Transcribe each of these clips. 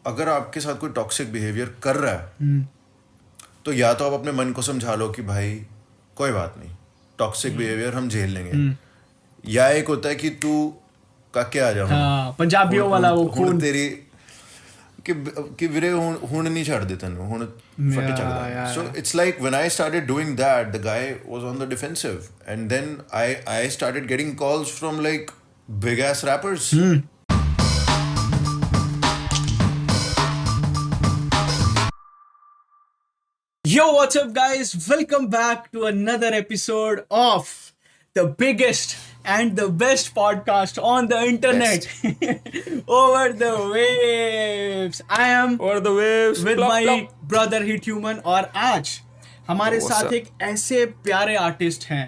अगर आपके साथ कोई टॉक्सिक बिहेवियर कर रहा है तो या तो आप अपने मन को समझा लो कि भाई कोई बात नहीं, टॉक्सिक बिहेवियर हम झेल लेंगे, या एक होता है कि तू काके आ जा हाँ, पंजाबियों वाला वो ਹੁਣ खून। ਤੇਰੀ ਕਿ ਵੀਰੇ ਹੁਣ ਨਹੀਂ ਛੱਡਦੇ ਤੈਨੂੰ, ਹੁਣ ਫੱਟੇ ਚੱਕਦਾ. So it's like when I started doing that, the guy was on the defensive, and then I started getting calls from like big ass rappers. Yo, what's up, guys? Welcome back to another episode of the biggest and the best podcast on the internet. Over the waves. I am Over the waves with plop, my plop. brother Hit Human, और आज हमारे What's साथ up? एक ऐसे प्यारे artist हैं,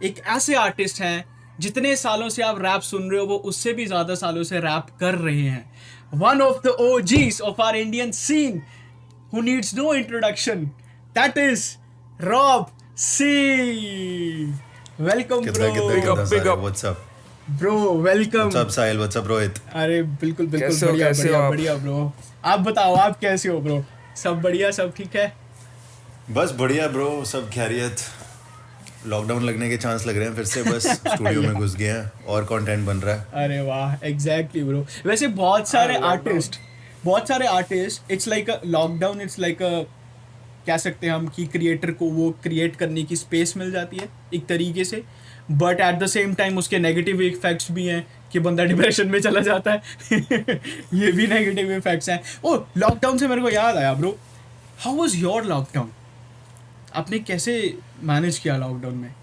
एक ऐसे आर्टिस्ट हैं जितने सालों से आप रैप सुन रहे हो वो उससे भी ज़्यादा सालों से रैप कर रहे हैं. One of the OGs of our Indian scene who needs no introduction. That is Rob C. Welcome, कितना bro. कितना big up. What's up? Bro, welcome. What's up Sahil? What's up Rohit? अरे बिल्कुल बिल्कुल कैसे हो, बढ़िया कैसे हो बढ़िया आप? बढ़िया ब्रो. आप बताओ आप कैसे हो ब्रो? सब बढ़िया, सब ठीक है? बस बढ़िया ब्रो, सब खैरियत. लॉकडाउन लगने के चांस लग रहे हैं फिर से, बस स्टूडियो में घुस गए हैं और कंटेंट बन रहा है. अरे वाह, एग्जैक्टली ब्रो. वैसे बहुत सारे artist it's like a lockdown, it's like अ कह सकते हैं हम कि क्रिएटर को वो क्रिएट करने की स्पेस मिल जाती है एक तरीके से, but at the same time उसके नेगेटिव इफेक्ट्स भी हैं कि बंदा डिप्रेशन में चला जाता है. ये भी नेगेटिव इफेक्ट्स हैं. ओ, लॉकडाउन से मेरे को याद आया bro, how was your lockdown? आपने कैसे मैनेज किया लॉकडाउन में?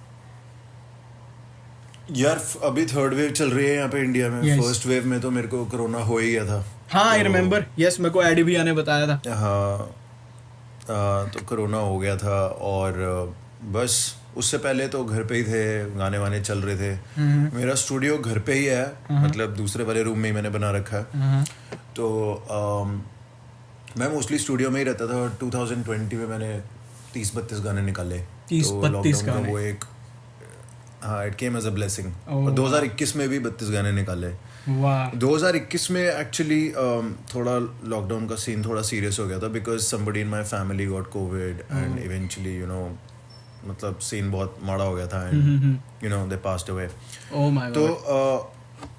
यार अभी थर्ड वेव चल रही है यहाँ पे इंडिया में. Yes. फर्स्ट वेव में तो मेरे को कोरोना हो ही गया था. हाँ, आई रिमेम्बर. यस, मेरे को एडी भैया ने बताया था. हाँ, तो कोरोना हो गया था और बस उससे पहले तो घर पे ही थे, गाने वाने चल रहे थे. मेरा स्टूडियो घर पे ही है, मतलब दूसरे वाले रूम में ही मैंने बना रखा है. तो मैं मोस्टली स्टूडियो में ही रहता था. 2020 में मैंने 30-32 गाने निकाले. 30-32 तो lockdown का गाने. वो एक, हाँ, it came as a blessing. Oh. और 2021 में भी 32 गाने निकाले. वाह. 2021 में एक्चुअली थोड़ा लॉकडाउन का सीन थोड़ा सीरियस हो गया था because somebody in my family got Covid and eventually मतलब सीन बहुत माड़ा हो गया था and they passed away. Oh my तो god.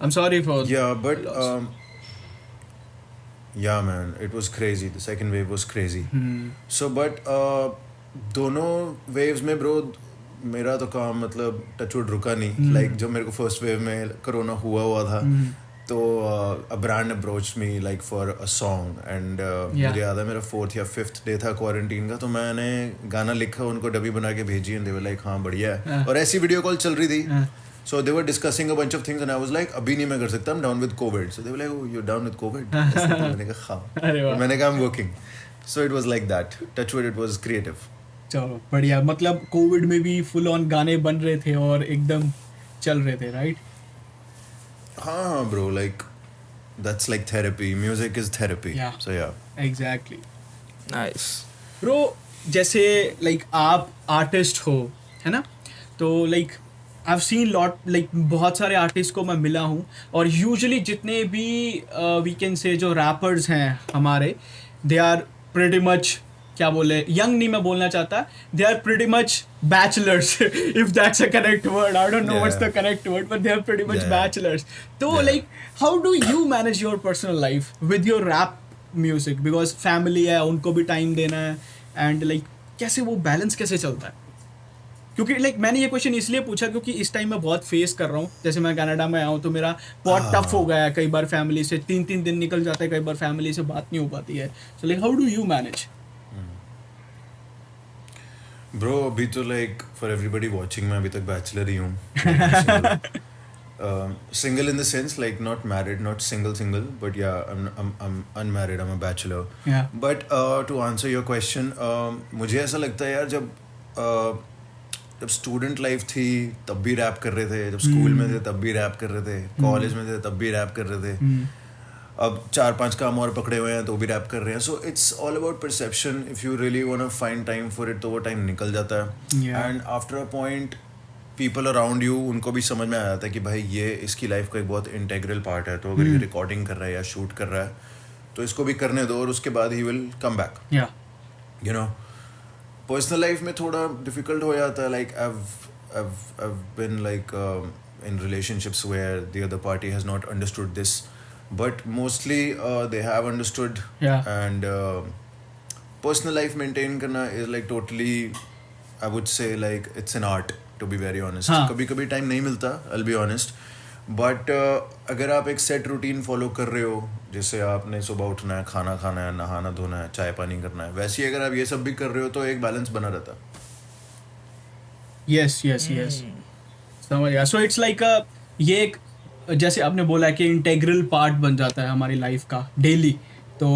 I'm sorry for but yeah man, it was crazy. The second wave was crazy. So but दोनों waves में bro मेरा तो काम मतलब टचवुड रुका नहीं. लाइक जब मेरे को फर्स्ट वेव में कोरोना हुआ था तो a brand approach me like for a song and मुझे याद है मेरा 4th या 5th डे था क्वारंटीन का. तो मैंने गाना लिखा, उनको डबी बना के भेजी एंड दे वर लाइक हाँ बढ़िया है. और ऐसी वीडियो कॉल चल रही थी. So they were discussing a bunch of things and I was like अभी नहीं मैं कर सकता, I'm down with COVID. So they were like, oh you're down with COVID? मैंने कहा हाँ. अरे वाह. मैंने कहा I'm working. So it was like that. Touchwood, it was creative. चलो बढ़िया. मतलब कोविड में भी फुल ऑन गाने बन रहे थे और एकदम चल रहे थे, राइट? हाँ bro, like that's like therapy. Music is therapy. Yeah. So yeah. Exactly Nice. Bro. जैसे लाइक आप आर्टिस्ट हो, है ना? तो like I've seen lot, like बहुत सारे आर्टिस्ट को मैं मिला हूँ और यूजुअली जितने भी वी कैन से जो रैपर्स हैं हमारे, दे आर प्रीटी मच, क्या बोले, यंग नहीं मैं बोलना चाहता, they are pretty much bachelors if that's a correct word. I don't know what's the correct word, but they are pretty much Yeah. Bachelors. तो Yeah. Like how do you manage your personal life with your rap music? Because family है, उनको भी time देना है and like कैसे वो balance कैसे चलता है? क्योंकि लाइक मैंने ये क्वेश्चन इसलिए पूछा क्योंकि इस टाइम मैं बहुत फेस कर रहा हूँ. जैसे मैं कनाडा में आया हूँ तो मेरा बहुत टफ हो गया है. कई बार फैमिली से 3-3 दिन निकल जाता है, कई बार फैमिली से बात नहीं हो पाती है. सो like how do you manage? Bro, अभी तो like for everybody watching मैं अभी तक बैचलर ही हूँ. Single in the sense like not married, not single, but yeah, I'm unmarried. I'm a bachelor. Yeah. But to answer your question, मुझे ऐसा लगता है यार जब स्टूडेंट लाइफ थी तब भी रैप कर रहे थे, जब स्कूल में थे तब भी रैप कर रहे थे, कॉलेज में थे तब भी रैप कर रहे थे, अब 4-5 काम और पकड़े हुए हैं तो भी रैप कर रहे हैं. So it's all about perception. If you really want to find time for it तो वो टाइम निकल जाता है. And after a point people around you, उनको भी समझ में आ जाता है कि भाई ये इसकी लाइफ का एक बहुत इंटेग्रल पार्ट है. तो अगर ये रिकॉर्डिंग कर रहा है या शूट कर रहा है तो इसको भी करने दो और उसके बाद ही विल कम बैक या यू नो पर्सनल लाइफ में थोड़ा डिफिकल्ट हो जाता है like I've been like in relationships where the other party has not understood this but mostly they have understood Yeah. and personal life maintain करना is like totally I would say like it's an art to be very honest हाँ. कभी कभी time नहीं मिलता I'll be honest but अगर आप एक set routine follow कर रहे हो जैसे आपने सुबह उठना है खाना खाना है नहाना धोना है चाय पानी करना है वैसे ही अगर आप ये सब भी कर रहे हो तो एक बैलेंस बना रहता है यस यस यस समझ गया सो इट्स लाइक ये एक जैसे आपने बोला कि इंटेग्रल पार्ट बन जाता है हमारी लाइफ का डेली तो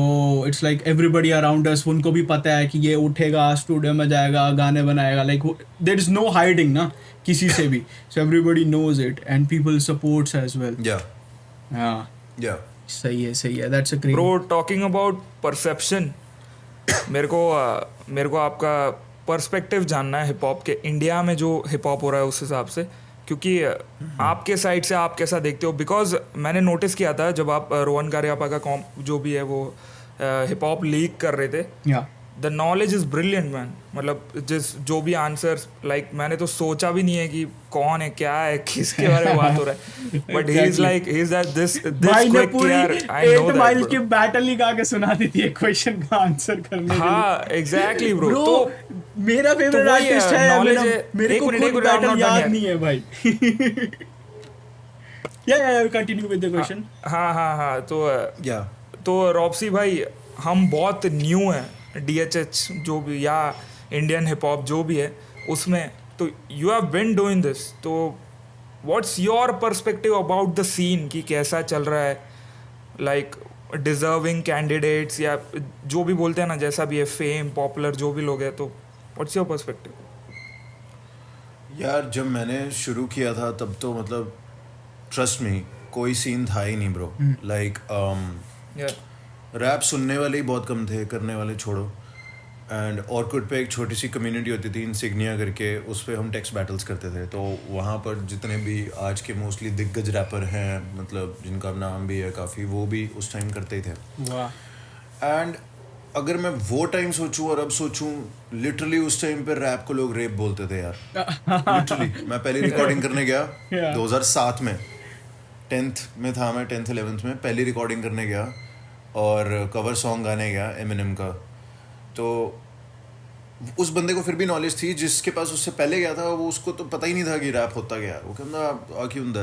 it's like everybody around us उनको भी पता है कि ये उठेगा स्टूडियो में जाएगा गाने बनाएगा like there is no hiding ना किसी से भी so everybody knows it and people supports as well या सही है that's a great bro talking about perception मेरे को आपका पर्सपेक्टिव जानना है हिप हॉप के इंडिया में जो हिप हॉप हो रहा है उस हिसाब से क्योंकि आपके साइड से आप कैसा देखते हो बिकॉज मैंने नोटिस किया था जब आप रोहन कारियापा का जो भी है वो हिप हॉप लीक कर रहे थे या the knowledge is brilliant man मतलब जो भी आंसर्स लाइक मैंने तो सोचा भी नहीं है कि कौन है क्या है किसके बारे में बात हो रहा है but he is like he is that this quick यार आई नो 8 माइल की बैटल लगा के सुना दी थी एक क्वेश्चन का आंसर करने के लिए हाँ एग्जैक्टली ब्रो Bro, तो मेरा फेवरेट तो वही है, आर्टिस्ट है knowledge मेरा है। मेरे एक को मिनट, खुद I'm बैटल not याद done नहीं है भाई या कंटिन्यू विद द क्वेश्चन हाँ या तो रॉप्सी भाई हम बहुत न्यू हैं DHH जो भी या इंडियन हिप हॉप जो भी है उसमें तो you have been doing this तो what's your perspective about the scene कि कैसा चल रहा है लाइक डिजर्विंग कैंडिडेट्स या जो भी बोलते हैं ना जैसा भी है फेम पॉपुलर जो भी लोग हैं तो व्हाट्स योर पर्सपेक्टिव यार जब मैंने शुरू किया था तब तो मतलब ट्रस्ट मी कोई सीन था ही नहीं ब्रो लाइक रैप सुनने वाले ही बहुत कम थे करने वाले छोड़ो एंड ऑर्कुड पे एक छोटी सी कम्युनिटी होती थी इंसिग्निया करके उस पर हम टेक्स्ट बैटल्स करते थे तो वहाँ पर जितने भी आज के मोस्टली दिग्गज रैपर हैं मतलब जिनका नाम भी है काफ़ी वो भी उस टाइम करते ही थे वाह एंड अगर मैं वो टाइम सोचूं और अब सोचूं लिटरली उस टाइम पे रैप को लोग रेप बोलते थे यार लिटरली मैं पहली रिकॉर्डिंग करने गया 2007 में 10th में था मैं 10th 11th में पहली रिकॉर्डिंग करने गया और कवर सॉन्ग गाने गया एमिनेम का तो उस बंदे को फिर भी नॉलेज थी जिसके पास उससे पहले गया था वो उसको तो पता ही नहीं था कि रैप होता क्या वो कहता आ क्यों ਹੁੰਦਾ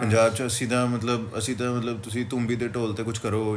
ਪੰਜਾਬ ਚ ਅਸੀਂ ਤਾਂ ਮਤਲਬ ਤੁਸੀਂ ਤੁੰਬੀ ਤੇ ਢੋਲ ਤੇ ਕੁਝ ਕਰੋ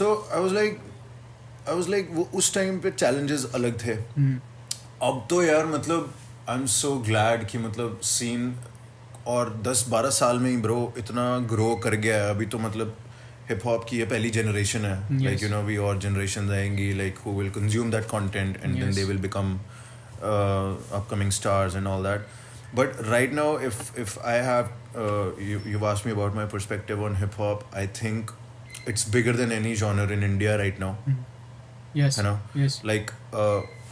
सो आई वाज लाइक वो उस टाइम पे चैलेंजेस अलग थे अब तो यार मतलब आई एम सो ग्लैड कि मतलब सीन और 10-12 साल में ही ब्रो इतना ग्रो कर गया है अभी तो मतलब हिप हॉप की ये पहली जनरेशन है लाइक यू नो वी और जनरेशन आएंगी like who will consume that content and then they will become upcoming stars and all that but right now if I have you've asked me about my perspective on hip hop I think it's bigger than any genre in India right now yes है ना yes like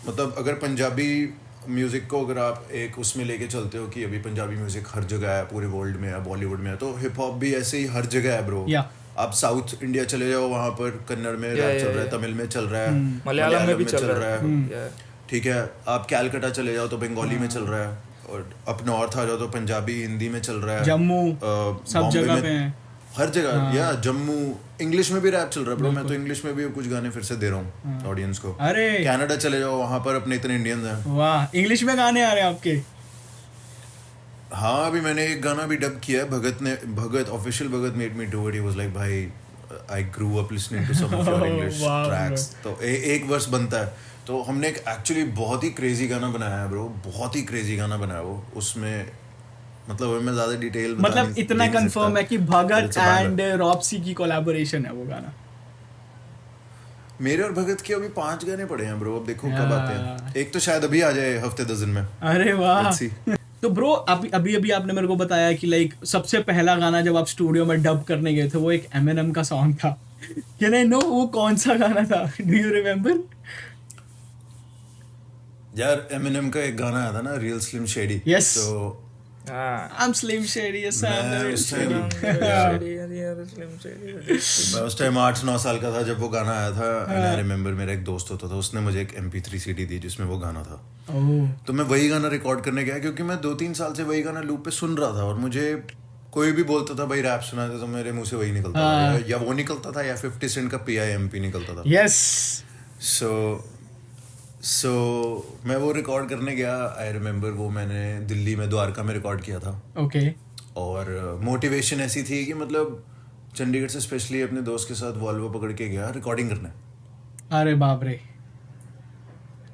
मतलब अगर Punjabi music को अगर आप एक उसमें लेके चलते हो कि अभी पंजाबी म्यूज़िक हर जगह है पूरे वर्ल्ड में है बॉलीवुड में है तो हिप हॉप भी ऐसे ही हर जगह है ब्रो आप साउथ इंडिया चले जाओ वहाँ पर कन्नड़ में रैप चल रहा है तमिल में चल रहा है मलयालम में भी चल रहा है ठीक है आप कैलकाटा चले जाओ तो बंगाली में चल रहा है और अब नॉर्थ आ जाओ तो पंजाबी हिंदी में चल रहा है जम्मू सब बॉम्बे जगह में पे है हर जगह या जम्मू इंग्लिश में भी रैप चल रहा है ब्रो मैं तो इंग्लिश में भी कुछ गाने फिर से दे रहा हूँ ऑडियंस को अरे कनाडा चले जाओ वहाँ पर अपने इतने इंडियंस हैं वाह इंग्लिश में गाने आ रहे हैं आपके हाँ अभी मैंने एक गाना भी डब किया है Bhagat official Bhagat made me do it he was like भाई I grew up listening to some of your English Wow, tracks तो एक वर्स बनता है तो हमने एक एक्चुअली बहुत ही क्रेजी गाना बनाया है ब्रो बहुत ही क्रेजी गाना बनाया वो उसमें मतलब मैं ज्यादा डिटेल मतलब इतना कंफर्म है कि भगत एंड रॉप्सी की कोलैबोरेशन है वो गाना मेरे और भगत के अभी 5 गाने पड़े हैं ब्रो अब देखो कब आते हैं एक तो शायद अभी आ जाए हफ्ते 10 दिन में अरे वाह Let's see. तो ब्रो अभी आपने मेरे को बताया कि लाइक सबसे पहला गाना जब आप स्टूडियो में डब करने गए थे वो एक एमिनेम का सॉन्ग था कैन आई नो वो कौन सा गाना था डू यू रिमेम्बर यार एमिनेम का एक गाना आया था ना रियल स्लिम शेडी Yes. तो I'm Slim Shady, yes I'm मैं the उस Slim टाइम मैं उस टाइम 8-9 साल का था जब वो गाना आया था एंड आई रिमेम्बर मेरा एक दोस्त होता था उसने मुझे एक MP3 CD दी जिसमें वो गाना था Oh, तो मैं वही गाना रिकॉर्ड करने गया क्योंकि मैं 2-3 साल से वही गाना लूप पे सुन रहा था और मुझे कोई भी बोलता था भाई रैप सुना था तो मेरे मुंह से वही निकलता था या वो निकलता था या 50 सेंट का PIMP निकलता था yes. सो मैं वो रिकॉर्ड करने गया आई रिमेम्बर वो मैंने दिल्ली में द्वारका में रिकॉर्ड किया था Okay. और मोटिवेशन ऐसी थी कि मतलब चंडीगढ़ से स्पेशली अपने दोस्त के साथ वॉल्वो पकड़ के गया रिकॉर्डिंग करने अरे बाप रे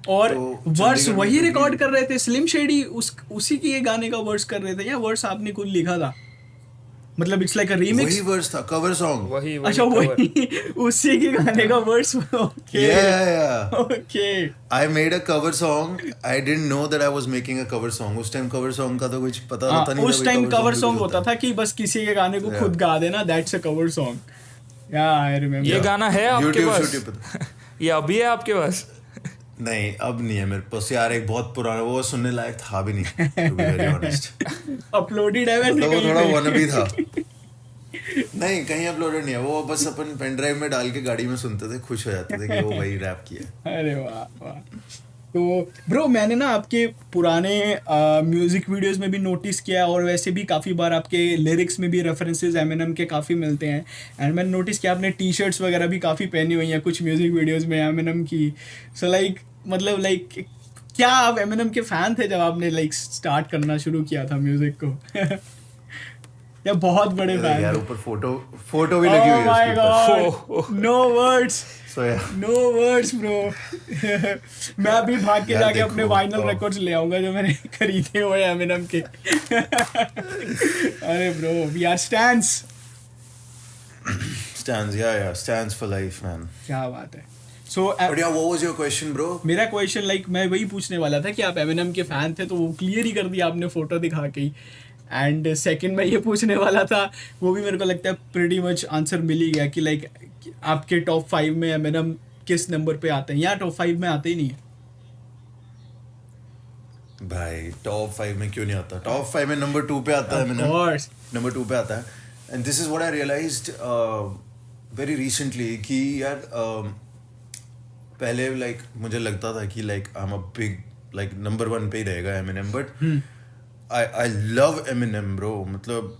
और तो वर्स चंडीगढ़ में वही क्योंकि- रिकॉर्ड कर रहे थे स्लिम शेडी उसी की ये गाने का वर्स कर रहे थे या वर्स आपने कुछ लिखा था मतलब इट्स लाइक अ रीमिक्स वही वर्स था कवर सॉन्ग वही अच्छा वही उसी के गाने का verse okay yeah okay I made a cover song I didn't know that I was making a cover song उस टाइम cover song का तो कुछ पता होता नहीं था उस भाई टाइम cover कवर भी सॉन्ग कुछ होता था कि बस किसी के गाने को खुद गा देना दैट्स अ कवर सॉन्ग या आई रिमेम्बर ये गाना है आपके YouTube पास YouTube पे था। ये अभी है आपके पास नहीं अब नहीं है मेरे पास यार एक बहुत पुराना वो सुनने लायक था भी नहीं to be very honest uploaded है वैसे मतलब वो कहीं थोड़ा पे। wannabe था नहीं कहीं अपलोडेड नहीं है वो बस अपन पेन ड्राइव में डाल के गाड़ी में सुनते थे खुश हो जाते थे कि वो भाई रैप किया अरे वाह वाह तो ब्रो मैंने ना आपके पुराने म्यूजिक वीडियोस में भी नोटिस किया और वैसे भी काफ़ी बार आपके लिरिक्स में भी रेफरेंसेस एमिनेम के काफ़ी मिलते हैं एंड मैंने नोटिस किया आपने टी शर्ट्स वगैरह भी काफ़ी पहनी हुई हैं कुछ म्यूजिक वीडियोस में एमिनेम की सो लाइक मतलब लाइक क्या आप एमिनेम के फैन थे जब आपने लाइक स्टार्ट करना शुरू किया था म्यूजिक को या बहुत बड़े फैन यार ऊपर फोटो भी लगी हुई है उसके ऊपर नो वर्ड्स सो यार नो वर्ड्स ब्रो मैं अभी भाग के यार जाके देखो, अपने वाइनल तो- रिकॉर्ड्स ले आऊंगा जो मैंने खरीदे हुए हैं एमिनेम के अरे bro we are stands stands for life man क्या बात है सो but yeah what was your question bro मेरा क्वेश्चन लाइक मैं वही पूछने वाला था कि आप एमिनेम के फैन थे तो वो क्लियर ही कर दिया आपने फोटो दिखा के ही एंड सेकंड मैं ये पूछने वाला था वो भी मेरे को लगता है प्रीटी मच आंसर मिल ही गया कि लाइक आपके टॉप 5 में एमिनेम किस नंबर पे आते हैं या टॉप 5 में आते ही नहीं है भाई टॉप 5 में क्यों नहीं आता टॉप 5 में नंबर 2 पे आता है मैंने कोर्स नंबर 2 पे आता है and this is what I realised very recently कि यार पहले लाइक मुझे लगता था कि like I am a big like number 1 पे ही रहेगा Eminem but I love Eminem bro मतलब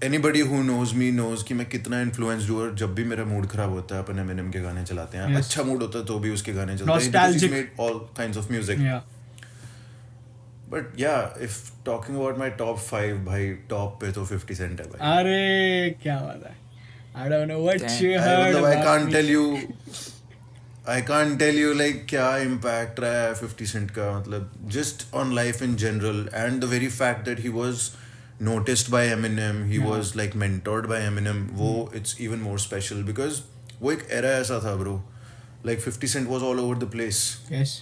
anybody who knows me knows कि मैं कितना इन्फ्लुएंस्ड हूँ और जब भी मेरा मूड खराब होता है अपन एमिनेम के गाने चलाते हैं Yes. अच्छा मूड होता है तो भी उसके गाने चलते हैं Nostalgic. Made all kinds of music या बट या if talking about my top 5 भाई टॉप पे तो 50 सेंट है भाई अरे क्या बात है I don't know what Damn. you heard मतलब I about can't tell you like क्या impact रहा है 50 सेंट का मतलब just on life in general and the very fact that he was noticed by Eminem he was like mentored by Eminem वो it's even more special because वो एक era ऐसा था bro like 50 Cent was all over the place me. Yes.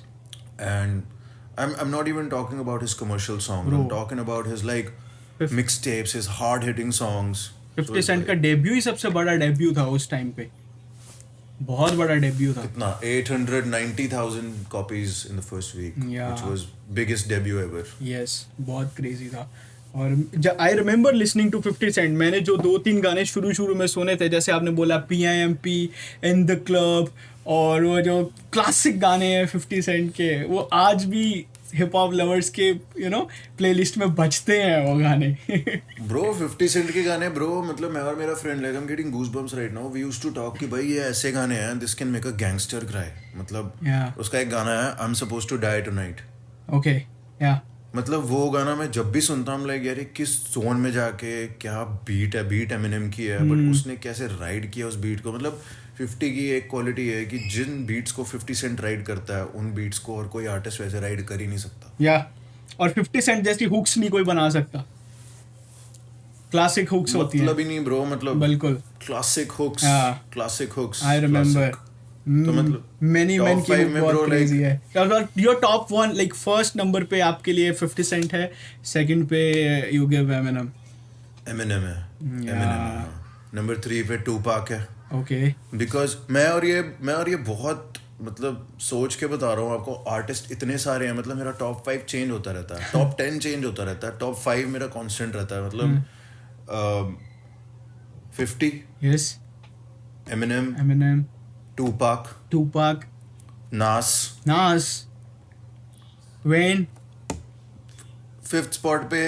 and I'm not even talking about his commercial songs Bro. I'm talking about his like Fif- mixtapes his hard hitting songs 50 Saint का debut ही सबसे बड़ा debut था उस time पे बहुत बड़ा debut था कितना 890,000 copies in the first week Yeah. which was biggest debut ever yes बहुत क्रेजी था और I remember listening to 50 Cent मैंने जो 2-3 गाने शुरू में सुने थे जैसे आपने बोला PIMP इन द क्लब और वो जो क्लासिक गाने हैं 50 सेंट के वो आज भी हिप हॉप लवर्स के प्लेलिस्ट में बजते हैं वो गाने ब्रो 50 सेंट के गाने ब्रो मतलब मैं और मेरा friend like I am getting goosebumps right now we used to talk कि भाई ये ऐसे गाने हैं this can make a gangster cry मतलब Yeah. उसका एक गाना है I am supposed to die tonight okay या मतलब वो गाना मैं जब भी सुनता हूँ लाइक यार ये किस जोन में जाके क्या बीट है बीट एमिनेम की है बट उसने कैसे राइड किया उस बीट को मतलब 50 की एक क्वालिटी है कि जिन बीट्स को 50 सेंट राइड करता है उन बीट्स को और कोई आर्टिस्ट वैसे राइड कर ही नहीं सकता या और 50 सेंट जैसी हुक्स नहीं कोई बना सकता क्लासिक हुक्स होती हैं मतलब ही नहीं ब्रो मतलब बिल्कुल क्लासिक हुक्स हाँ. क्लासिक हुक्स आई रिमेम्बर तो मतलब many top men की five book में बहुत bro, crazy like- है और your top 1 like first number पे आपके लिए 50 सेंट है सेकंड पे यू गिव एमिनेम एमिनेम है एमिनेम है नंबर 3 पे टूपाक है ओके बिकॉज मैं और ये बहुत मतलब सोच के बता रहा हूँ आपको, आर्टिस्ट इतने सारे हैं, मतलब मेरा टॉप 5 चेंज होता रहता है, टॉप 10 चेंज होता रहता है, टॉप 5 मेरा कांस्टेंट रहता है, मतलब 50 यस, एमिनेम, एमिनेम, टूपाक, नास, वेन, 5th स्पॉट पे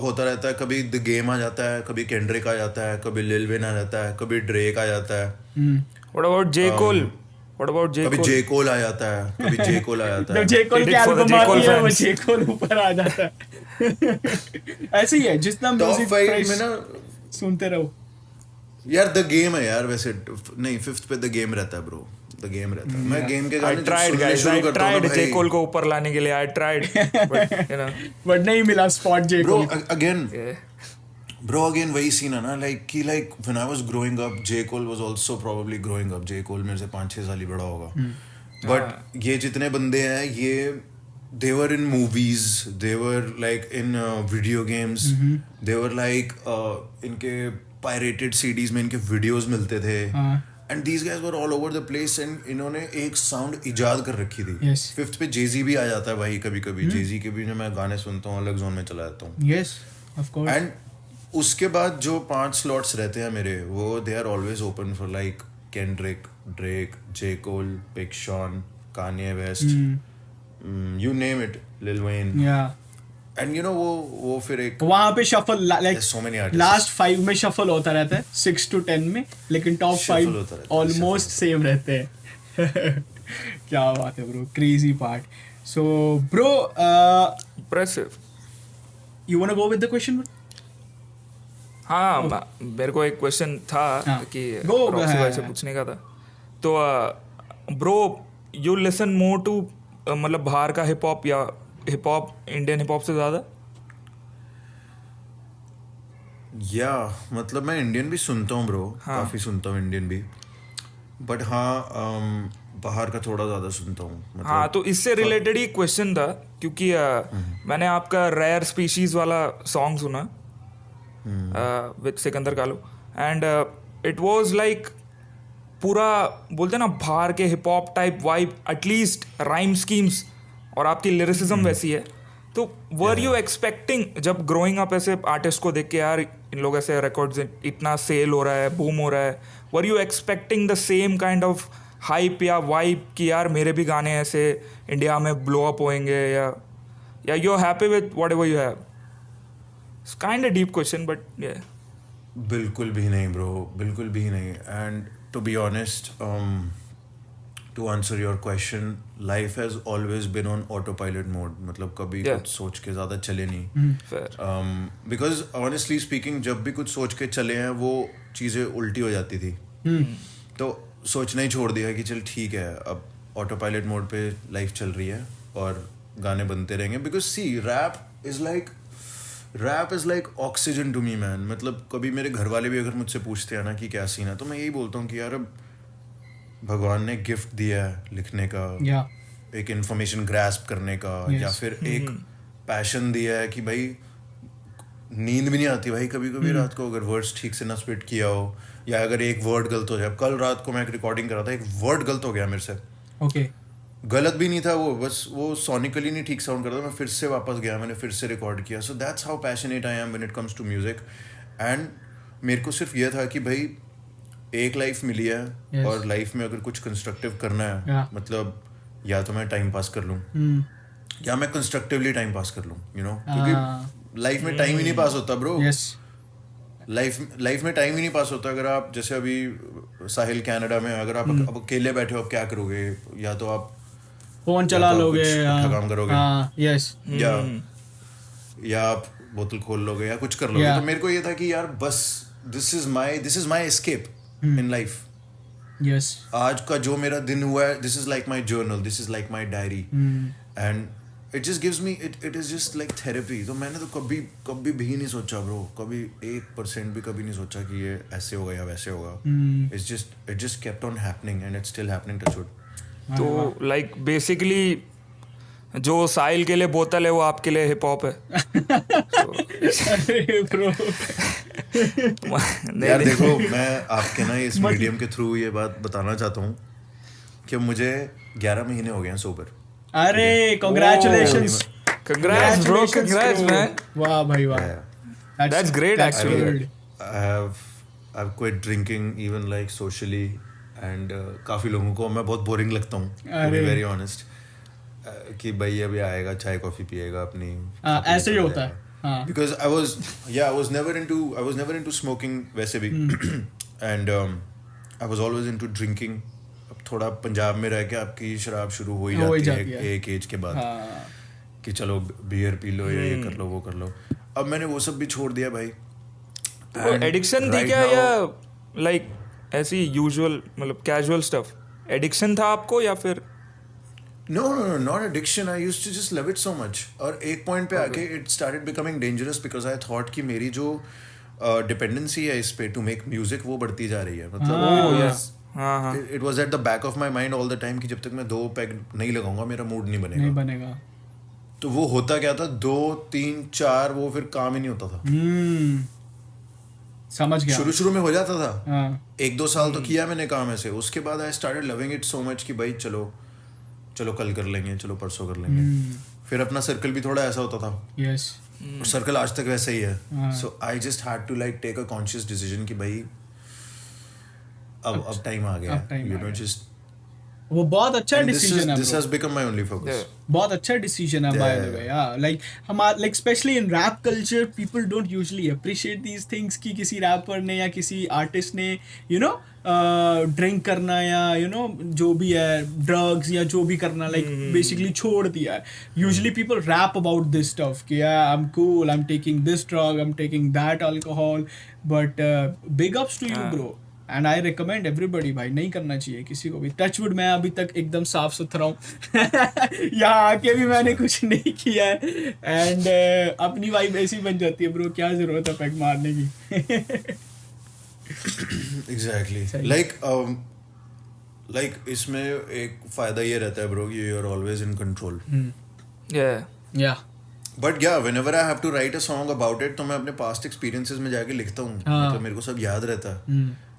होता रहता है, कभी द गेम आ जाता है, कभी केंड्रिक आ जाता है, कभी लिल वेन आ जाता है, कभी ड्रेक आ जाता है, What about J Cole? What about J कभी Cole? जे कोल आ जाता है, कभी जे कोल आ जाता जब है। जे कोल Did की it for the album J. Cole आती है वो fans. जे कोल ऊपर आ जाता है। ऐसे ही है, जितना टॉप म्यूजिक 5 में ना सुनते रहो। यार द गेम है यार, वैसे नहीं 5th पे द गेम रहता है ब्रो, द गेम रहता है। मैं गेम के I गाने जब tried, सुनने guys. शुरू I करता हूँ tried ना J भाई, Cole को ऊपर लाने के लिए. I tried, but you know. But नहीं मिला स्पॉट जे ब्रो कोल। Again Yeah. Bro, again वही सीन है ना, like when I was growing up, J Cole was also probably growing up. J Cole मेरे से 5-6 साल ही बड़ा होगा, but ये जितने बंदे हैं ये they were in movies, they were like in video games, they were like इनके pirated CDs में इनके videos मिलते थे, and these guys were all over the place, and इन्होंने एक sound इजाद कर रखी थी। Yes. 5th पे Jay-Z भी आ जाता है भाई, कभी कभी Jay-Z के भी जो मैं गाने सुनता हूँ अलग जोन में चला जाता हूँ। Yes, of course. एंड उसके बाद जो 5 स्लॉट्स रहते हैं मेरे, वो they are always open for like Kendrick, Drake, J Cole, Big Sean, Kanye West, you name it, Lil Wayne, या एंड यू नो वो फिर एक वहाँ पे shuffle like so many artists. Last 5 में शफल होता रहता है 6 to 10 में, लेकिन टॉप Shuffle 5 होता रहता है, ऑलमोस्ट सेम रहते हैं। क्या बात है bro, crazy part. So bro, Impressive. You want to go with the question? हाँ, मेरे को एक क्वेश्चन था हाँ. कि Go, रॉक्सी भाई से हाँ. पूछने का था। तो bro, you listen more to मतलब बाहर का हिप हॉप या hip hop Indian hip hop से ज़्यादा? या मतलब मैं इंडियन भी सुनता हूँ ब्रो, काफी सुनता हूँ इंडियन भी, बट हाँ बाहर का थोड़ा ज्यादा सुनता हूँ, मतलब हाँ, तो इससे रिलेटेड ही क्वेश्चन था, क्योंकि मैंने आपका रेयर स्पीशीज वाला सॉन्ग सुना with Sikandar Kalu, and it was like पूरा बोलते ना बाहर के hip hop type vibe, at least rhyme schemes और आपकी लिरिसिज्म वैसी है। तो वर यू एक्सपेक्टिंग, जब ग्रोइंग अप ऐसे आर्टिस्ट को देख के यार इन लोग ऐसे रिकॉर्ड्स इतना सेल हो रहा है, बूम हो रहा है, were you expecting the same kind of hype या वाइब कि यार मेरे भी गाने ऐसे इंडिया में ब्लो अप होएंगे, या you are happy with whatever you have? It's kind of deep question, but या बिल्कुल भी नहीं ब्रो, बिल्कुल भी नहीं। And to be honest, to answer your question, life has always been on autopilot mode, मतलब कभी Yeah. कुछ सोच के ज़्यादा चले नहीं। फेयर। बिकॉज ऑनेस्टली स्पीकिंग, जब भी कुछ सोच के चले हैं वो चीज़ें उल्टी हो जाती थी, तो सोचना ही छोड़ दिया कि चल ठीक है, अब ऑटो पायलट मोड पे लाइफ चल रही है और गाने बनते रहेंगे। Because see rap is like oxygen to me man. मतलब कभी मेरे घर वाले भी अगर मुझसे पूछते हैं ना कि क्या सीन है, तो मैं यही बोलता हूँ कि यार अब भगवान ने गिफ्ट दिया है लिखने का, या एक इन्फॉर्मेशन ग्रैस्प करने का, या फिर एक पैशन दिया है कि भाई नींद भी नहीं आती भाई कभी कभी रात को अगर वर्ड्स ठीक से ना स्पिट किया हो, या अगर एक वर्ड गलत हो जाए। कल रात को मैं एक रिकॉर्डिंग कर रहा था, एक वर्ड गलत हो गया मेरे से, ओके, गलत भी नहीं था वो, बस वो सोनिकली नहीं ठीक साउंड कर रहा था, मैं फिर से वापस गया, मैंने फिर से रिकॉर्ड किया। So that's how passionate I am when it comes to music. And मेरे को सिर्फ ये था कि भाई एक लाइफ मिली है, Yes. और लाइफ में अगर कुछ कंस्ट्रक्टिव करना है, Yeah. मतलब या तो मैं टाइम पास कर लूँ या मैं कंस्ट्रक्टिवली टाइम पास कर लूँ, यू नो, क्योंकि लाइफ में टाइम ही नहीं पास होता ब्रो। यस, लाइफ में टाइम ही नहीं पास होता। अगर आप जैसे अभी साहिल कनाडा में, अगर आप अब अकेले बैठे हो, आप क्या करोगे? या तो आप फोन चला या तो आप लोगे, कुछ अच्छा काम करोगे, यस, या आप बोतल खोल लोगे या कुछ कर लोगे। Yeah. तो मेरे को ये था कि यार बस this is my escape in life. Yes, आज का जो मेरा दिन हुआ है, this is like my journal, this is like my diary, and it just gives me, it is just like therapy. तो मैंने तो कभी भी नहीं सोचा ब्रो, कभी 1% भी कभी नहीं सोचा कि ये ऐसे होगा या वैसे होगा। It just kept on happening and it's still happening, touch wood. तो लाइक बेसिकली जो साहिल के लिए बोतल है वो आपके लिए हिप हॉप है। अरे ब्रो, यार देखो, मैं आपके ना इस मीडियम के थ्रू ये बात बताना चाहता हूँ कि मुझे 11 महीने हो गए हैं सोबर. अरे congratulations. Congrats, bro. Congrats, bro. man. वाह भाई वाह. That's great, that's actually. good. I've quit drinking even like socially and काफी लोगों को मैं बहुत बोरिंग लगता हूँ to be अरे. very honest. कि भाई अभी आएगा चाय कॉफी पिएगा अपनी. ऐसे ही होता है. हाँ. Because I was never into smoking वैसे भी and I was always into drinking. अब थोड़ा पंजाब में रह के आपकी शराब शुरू हो ही जाती है एक एज के बाद. हाँ. कि चलो बियर पी लो या ये कर लो वो कर लो. अब मैंने वो सब भी छोड़ दिया भाई. एडिक्शन थी क्या या लाइक ऐसी यूजुअल मतलब कैजुअल स्टफ एडिक्शन था आपको या फिर No, not addiction. I used to just love it so much. और एक point पे आके it started becoming dangerous because I thought कि मेरी जो dependency है इस पे to make music वो बढ़ती जा रही है. मतलब हाँ it was at the back of my mind all the time कि जब तक मैं 2 पैग नहीं लगाऊंगा मेरा मूड नहीं बनेगा. नहीं बनेगा. तो वो होता क्या था 2 3 4 वो फिर काम ही नहीं होता था. समझ गया. शुरू में हो जाता था. हाँ. 1-2 साल तो किया मैंने काम ऐसे. उसके बाद I started loving it so much कि भाई चलो कल कर लेंगे चलो परसों कर लेंगे. फिर अपना सर्कल भी थोड़ा ऐसा होता था. Yes. सर्कल आज तक वैसा ही है. So I just had to like take a conscious decision कि भाई अब टाइम आ गया. यू नो जस्ट वो बहुत अच्छा डिसीजन है. This has become my only focus. बहुत अच्छा डिसीजन है बाय द वे. लाइक हमारा like specially in rap culture people don't usually appreciate these things कि किसी रैपर ने या किसी आर्टिस्ट ने यू नो ड्रिंक करना या यू नो जो भी है ड्रग्स या जो भी करना लाइक बेसिकली छोड़ दिया है. Usually people rap about this stuff कि I am cool I am taking this drug I am taking that alcohol but big ups to you bro and I recommend everybody भाई नहीं करना चाहिए किसी को भी. टचवुड मैं अभी तक एकदम साफ सुथरा हूँ. यहाँ आके भी मैंने कुछ नहीं किया है एंड अपनी वाइब ऐसी बन जाती है ब्रो. क्या जरूरत है पैक मारने की. एग्जैक्टली लाइक इसमें एक फायदा ये रहता है ब्रो कि you are always in control. या बट या whenever I have to write a song about it तो मैं अपने पास्ट एक्सपीरियंसेस में जाके लिखता हूँ. मतलब मेरे को सब याद रहता है.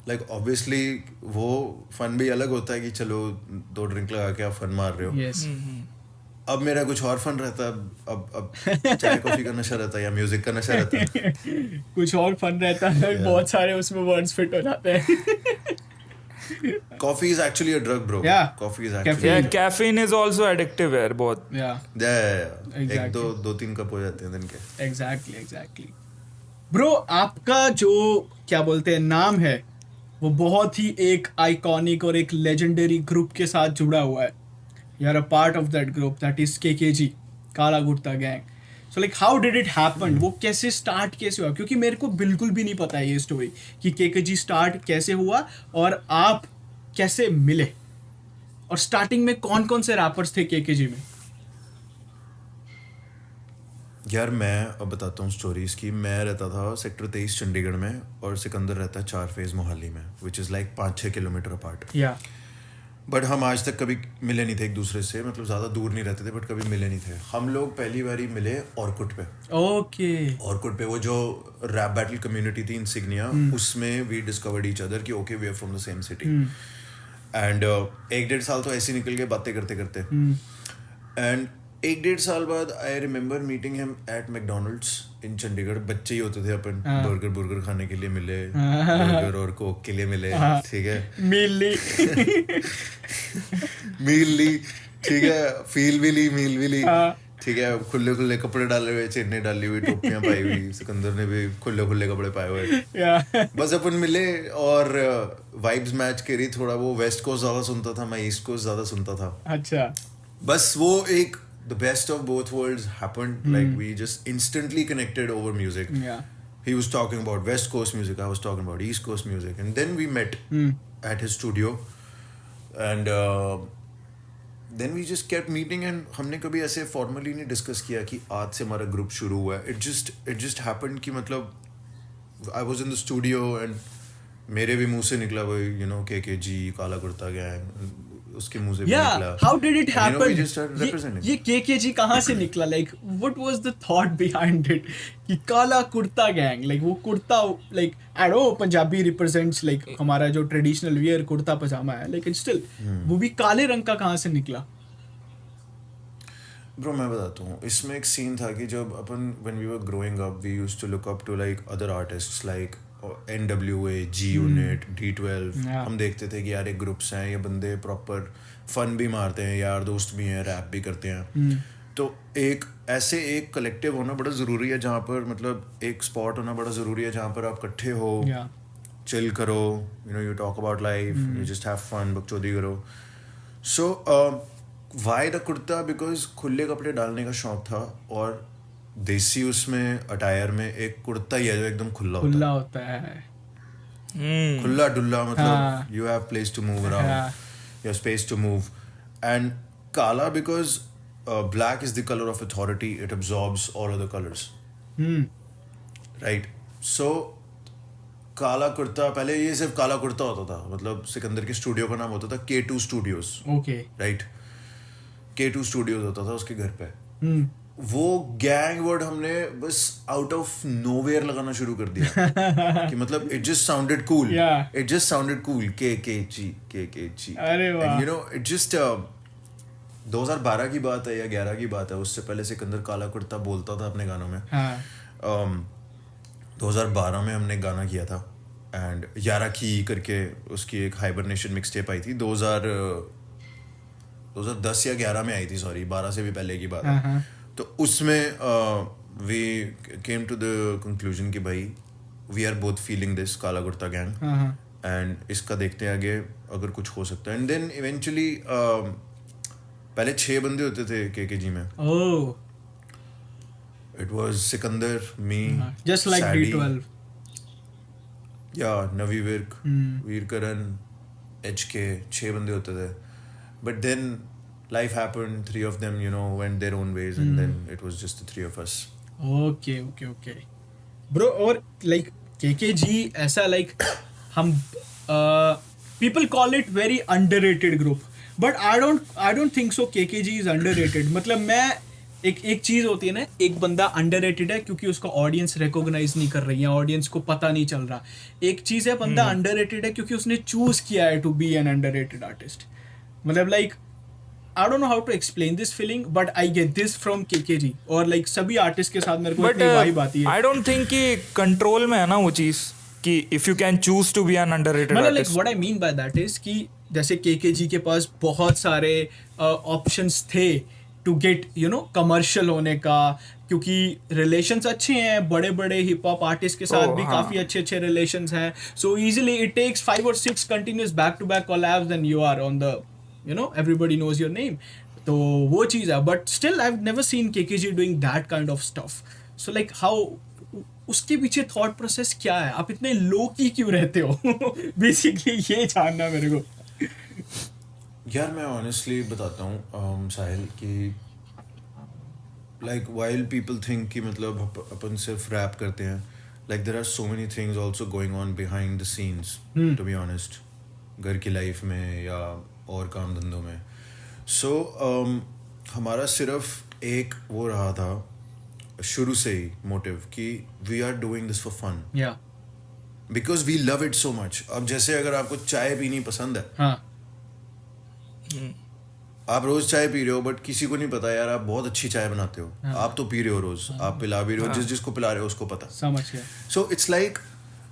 लाइक ऑब्वियसली वो फन भी अलग होता है कि चलो 2 ड्रिंक लगा के आप फन मार रहे हो. yes. अब मेरा कुछ और फन रहता है. अब चाय कॉफी का नशा रहता है या म्यूजिक का नशा रहता है. कुछ और फन रहता है. बहुत सारे उसमें वर्ड्स फिट हो जाते हैं. Coffee is actually a drug, bro. Yeah. Coffee is actually. Yeah, caffeine is also addictive यार बहुत. Yeah. Yeah. एक दो 3 कप हो जाते हैं दिन के. Exactly. Bro, आपका जो क्या बोलते हैं नाम है वो बहुत ही एक आइकॉनिक और एक लेजेंडरी ग्रुप के साथ जुड़ा हुआ है. You are a part of that group that is KKG, Kala Kurta Gang. So like how did it happen? वो कैसे स्टार्ट कैसे हुआ? क्योंकि मेरे को बिल्कुल भी नहीं पता है ये स्टोरी कि KKG स्टार्ट कैसे हुआ और आप कैसे मिले और स्टार्टिंग में कौन कौन से रैपर्स थे KKG में. यार मैं अब बताता हूँ स्टोरीज की. मैं रहता था सेक्टर 23 चंडीगढ़ में और सिकंदर रहता है 4 फेज मोहाली में which is like 5-6 kilometre apart. या बट हम आज तक कभी मिले नहीं थे एक दूसरे से. मतलब ज़्यादा दूर नहीं रहते थे बट कभी मिले नहीं थे. हम लोग पहली बारी मिले ऑर्कुट पे. ओके. ऑर्कुट पे वो जो रैप बैटल कम्युनिटी थी इंसिग्निया उसमें वी डिस्कवर्ड ईच अदर कि okay we are from the same city. And 1-1.5 साल तो ऐसे ही निकल गए बातें करते करते. एंड 1-1.5 साल बाद I remember meeting him at McDonald's in Chandigarh. बच्चे ही होते थे अपन. बर्गर खाने के लिए मिले. बर्गर और कोक के लिए मिले. ठीक है. मील ली. ठीक है. फील भी ली मील भी ली. ठीक है. खुले कपड़े डाले हुए चेन्नई डाली हुई टोपियां पाई हुई. सिकंदर ने भी खुले कपड़े पाए हुए. बस अपन मिले और वाइब्स मैच करी. थोड़ा वो वेस्ट कोस्ट ज्यादा सुनता था मैं ईस्ट कोस्ट ज्यादा सुनता था. अच्छा. बस वो एक the best of both worlds happened. Like we just instantly connected over music. Yeah. He was talking about West Coast music, I was talking about East Coast music, and then we met at his studio, and then we just kept meeting, and हमने कभी ऐसे formally नहीं discuss किया कि आज से हमारा group शुरू हुआ है. It just happened कि मतलब I was in the studio and मेरे भी मुंह से निकला वो you know KKG, Kala Kurta gang, उसके मुंह से भी Yeah, निकला. how did it And, you know, happen? we just started representing. ये KKG कहाँ से निकला? Like, what was the thought behind it? कि काला कुर्ता गैंग, like वो kurta, like I know Punjabi represents like हमारा जो traditional wear कुर्ता पजामा है, लेकिन still वो भी काले रंग का कहाँ से निकला? ब्रो मैं बताता हूँ, इसमें एक सीन था कि जब अपन when we were growing up we used to look up to like other artists like NWA, G Unit, D12. Yeah. हम देखते थे कि यार एक ग्रुप्स हैं, ये बंदे प्रॉपर फन भी मारते हैं, यार दोस्त भी हैं, रैप भी करते हैं. तो एक ऐसे एक कलेक्टिव होना बड़ा ज़रूरी है जहाँ पर मतलब एक स्पॉट होना बड़ा ज़रूरी है जहाँ पर आप इकट्ठे हो, Yeah. चिल करो, you know, you talk about life, you just have fun, बकचोदी करो. So why the kurta? Because खुले कपड़े डालने का शौक था और देसी उसमें अटायर में एक कुर्ता ही है जो एकदम खुला होता खुला होता है. है, खुला डुल्ला, हाँ. मतलब you have place to move around, हाँ. You have space to move. And काला because black is the color of authority, it absorbs all other colors, right? So काला कुर्ता, पहले ये सिर्फ काला कुर्ता होता था, मतलब सिकंदर के स्टूडियो का नाम होता था K2 Studios, Okay. Right? K2 Studios होता था उसके घर पे. वो गैंग वर्ड हमने बस आउट ऑफ नोवेयर लगाना शुरू कर दिया कि मतलब it just sounded cool, Yeah. It just sounded cool, KKG. अरे वाह. And you know, it just 2012 की बात है या 11 की बात है, उससे पहले सिकंदर काला कुर्ता बोलता था अपने गानों में. हाँ. 2012 में हमने गाना किया था एंड यारा की करके उसकी एक हाइबरनेशन मिक्स टेप आई थी. 2010 या 11 में आई थी, सॉरी 12 से भी पहले की बात है. तो उसमें we came to the conclusion कि भाई we are both feeling this Kala Kurta gang and इसका देखते हैं आगे अगर कुछ हो सकता है. एंड देन इवेंचुअली पहले 6 बंदे होते थे KKG में. Oh. It was Sikandar, me, Just like Sadie, D12. या नवी विर्क, वीरकरण, HK, 6 बंदे होते थे. But then life happened, 3 of them, you know, went their own ways and then it was just the 3 of us. Okay. Bro, और like KKG ऐसा like हम people call it very underrated group, but I don't think so KKG is underrated. मतलब मैं एक चीज़ होती है ना, एक बंदा अंडररेटेड है क्योंकि उसका ऑडियंस रिकॉग्नाइज नहीं कर रही है, ऑडियंस को पता नहीं चल रहा. एक चीज़ है बंदा अंडररेटेड है क्योंकि उसने चूज किया है to be an underrated artist. मतलब like I don't know how to explain this feeling, but I get this from KKG और like सभी आर्टिस्ट के साथ मेरे को इतनी वाइब आती है. I don't think कि कंट्रोल में है ना वो चीज कि if you can choose to be an underrated मतलब like artist. what I mean by that is कि जैसे KKG के पास बहुत सारे ऑप्शंस थे to get you know commercial होने का, क्योंकि रिलेशंस अच्छे हैं, बड़े बड़े हिप हॉप आर्टिस्ट के साथ भी काफ़ी अच्छे रिलेशंस हैं. So easily it takes 5 or 6 continuous back to back collabs and you are on the you know everybody knows your name. तो वो चीज़ है, but still I've never seen KKG doing that kind of stuff. So like how उसके पीछे thought process क्या है? आप इतने low key क्यों रहते हो? Basically ये जानना मेरे को. यार मैं honestly बताता हूँ साहिल कि like while people think कि मतलब अपन सिर्फ रैप करते हैं, like there are so many things also going on behind the scenes, to be honest, घर की लाइफ में या और काम धंधों में. सो हमारा सिर्फ एक वो रहा था शुरू से ही मोटिव कि we are doing this for fun, because we love it so much. अब जैसे अगर आपको चाय पीनी पसंद है, आप रोज चाय पी रहे हो बट किसी को नहीं पता यार आप बहुत अच्छी चाय बनाते हो. आप तो पी रहे हो रोज, आप पिला भी रहे हो, जिसको पिला रहे हो उसको पता. समझ गया. सो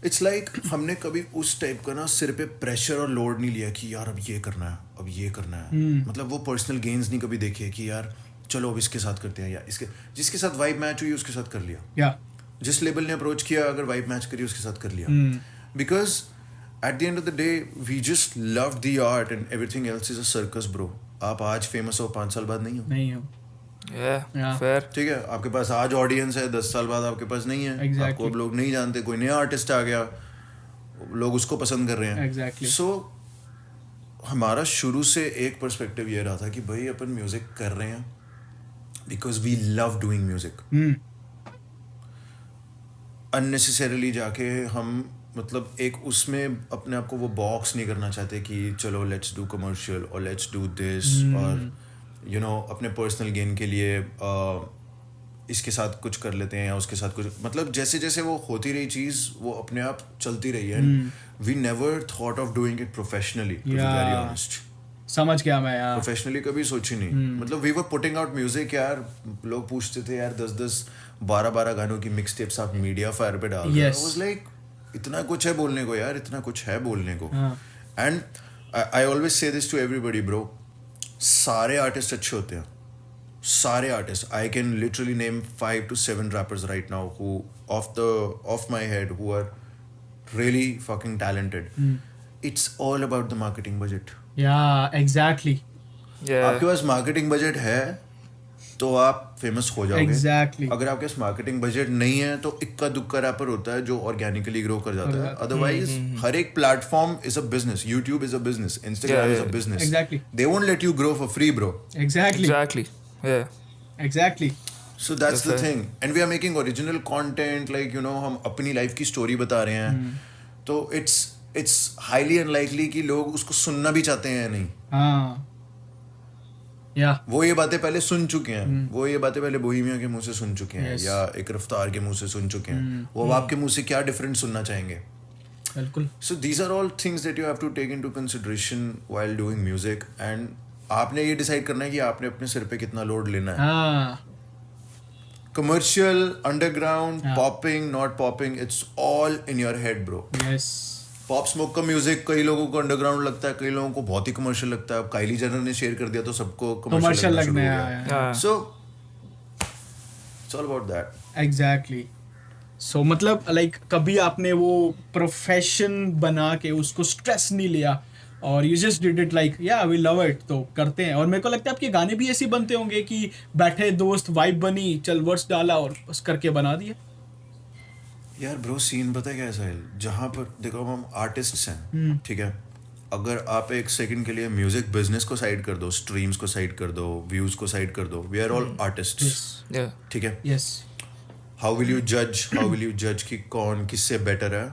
इट्स लाइक हमने कभी उस टाइप का ना सिर पे प्रेशर और लोड नहीं लिया कि यार अब ये करना है, अब ये करना है. मतलब वो पर्सनल गेन्स नहीं कभी देखे कि यार चलो अब इसके साथ करते हैं या इसके, जिसके साथ वाइब मैच हुई उसके साथ कर लिया. जिस लेबल ने अप्रोच किया अगर वाइब मैच करी उसके साथ कर लिया. Because at the end of the day we just love the art and everything else is a circus bro. आप आज फेमस हो, 5 साल बाद नहीं हो. fair. ठीक है, आपके पास आज ऑडियंस है, 10 साल बाद आपके पास नहीं है. Exactly. आपको अब लोग नहीं जानते, कोई नया आर्टिस्ट आ गया, लोग उसको पसंद कर रहे हैं. Exactly. सो हमारा शुरू से एक पर्सपेक्टिव ये रहा था कि भाई अपन म्यूजिक कर रहे हैं because we love doing music. Unnecessarily जाके हम मतलब एक उसमें अपने आप को वो बॉक्स नहीं करना चाहते कि चलो लेट्स डू कमर्शियल और लेट्स डू दिस और यू नो अपने पर्सनल गेन के लिए इसके साथ कुछ कर लेते हैं या उसके साथ कुछ, मतलब जैसे जैसे वो होती रही चीज़ वो अपने आप चलती रही है. We never thought of doing it professionally, to be very honest. समझ गया मैं यार. प्रोफेशनली कभी सोची नहीं. मतलब we were putting out music यार. लोग पूछते थे यार 10-10 12-12 गानों की मिक्स टेप्स आप मीडिया फायर पे डाल रहे हो. वाज लाइक इतना कुछ है बोलने को यार, इतना कुछ है बोलने को. And I always say this to everybody bro, सारे आर्टिस्ट अच्छे होते हैं, सारे artist. I can literally name 5 to 7 rappers right now who off my head who are really fucking talented. It's all about the marketing budget. Yeah, exactly. आपके पास marketing budget है तो आप famous हो जाओगे. Exactly. अगर आपके पास मार्केटिंग बजट नहीं है तो इक्का दुक्का रैपर होता है जो ऑर्गेनिकली ग्रो कर जाता है. अदरवाइज हर एक platform is a business. YouTube is a business, Instagram is a business. Exactly. They won't let you grow for free bro. Exactly. Exactly. Yeah. Exactly. So that's the thing. And we are making original content, like you know हम अपनी life की story बता रहे हैं. तो it's highly unlikely कि लोग उसको सुनना भी चाहते हैं या नहीं. हाँ. Yeah. वो ये बातें पहले सुन चुके हैं. वो ये बातें पहले बोहेमिया के मुंह से सुन चुके हैं. Yes. या एक रफ्तार के मुंह से सुन चुके हैं. वो आपके मुंह से क्या डिफरेंट सुनना चाहेंगे. बिल्कुल. So these are all things that you have to take into consideration while doing music. And आपने ये डिसाइड करना है कि आपने अपने सिर पे कितना लोड लेना है. हाँ. Commercial, underground, popping, not popping, it's all in your head, bro. Yes. Pop smoke का म्यूजिक कई लोगों को अंडरग्राउंड लगता है, कई लोगों को बहुत ही कमर्शियल लगता है. अब काइली जेनर ने शेयर कर दिया तो सबको कमर्शियल लगना शुरू हो गया. Yeah. So it's all about that. Exactly. So मतलब लाइक कभी आपने वो प्रोफेशन बना के उसको स्ट्रेस नहीं लिया और you just did it like या वी लव इट तो करते हैं. और मेरे को लगता है आपके गाने भी ऐसे बनते होंगे कि बैठे दोस्त वाइब बनी चल वर्ड्स डाला और बस करके बना दिए. यार ब्रो सीन पता है क्या है साहिल, जहाँ पर देखो हम आर्टिस्ट्स हैं, ठीक है. अगर आप एक सेकंड के लिए म्यूजिक बिजनेस को साइड कर दो, स्ट्रीम्स को साइड कर दो, व्यूज को साइड कर दो, we are all artists. Yeah. ठीक है. यस. हाउ विल यू जज कि कौन किससे बेटर है.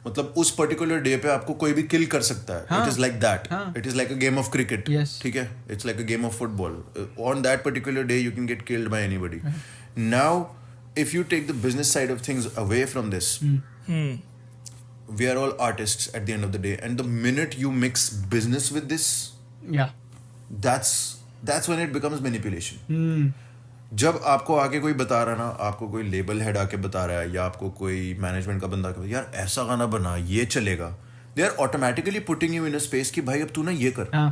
मतलब उस पर्टिकुलर डे पे आपको कोई भी किल कर सकता है. It is like that. It is like a game of cricket. ठीक है. It's like a game of football. On that particular day you can get killed by anybody. Now if you take the business side of things away from this, we are all artists at the end of the day, and the minute you mix business with this, Yeah. that's when it becomes manipulation. जब आपको आके कोई बता रहा ना, आपको कोई label head आके बता रहा है या आपको कोई मैनेजमेंट का बंदा आके यार ऐसा गाना बना ये चलेगा, they are automatically putting you in a space कि भाई अब तू ना ये कर. हाँ.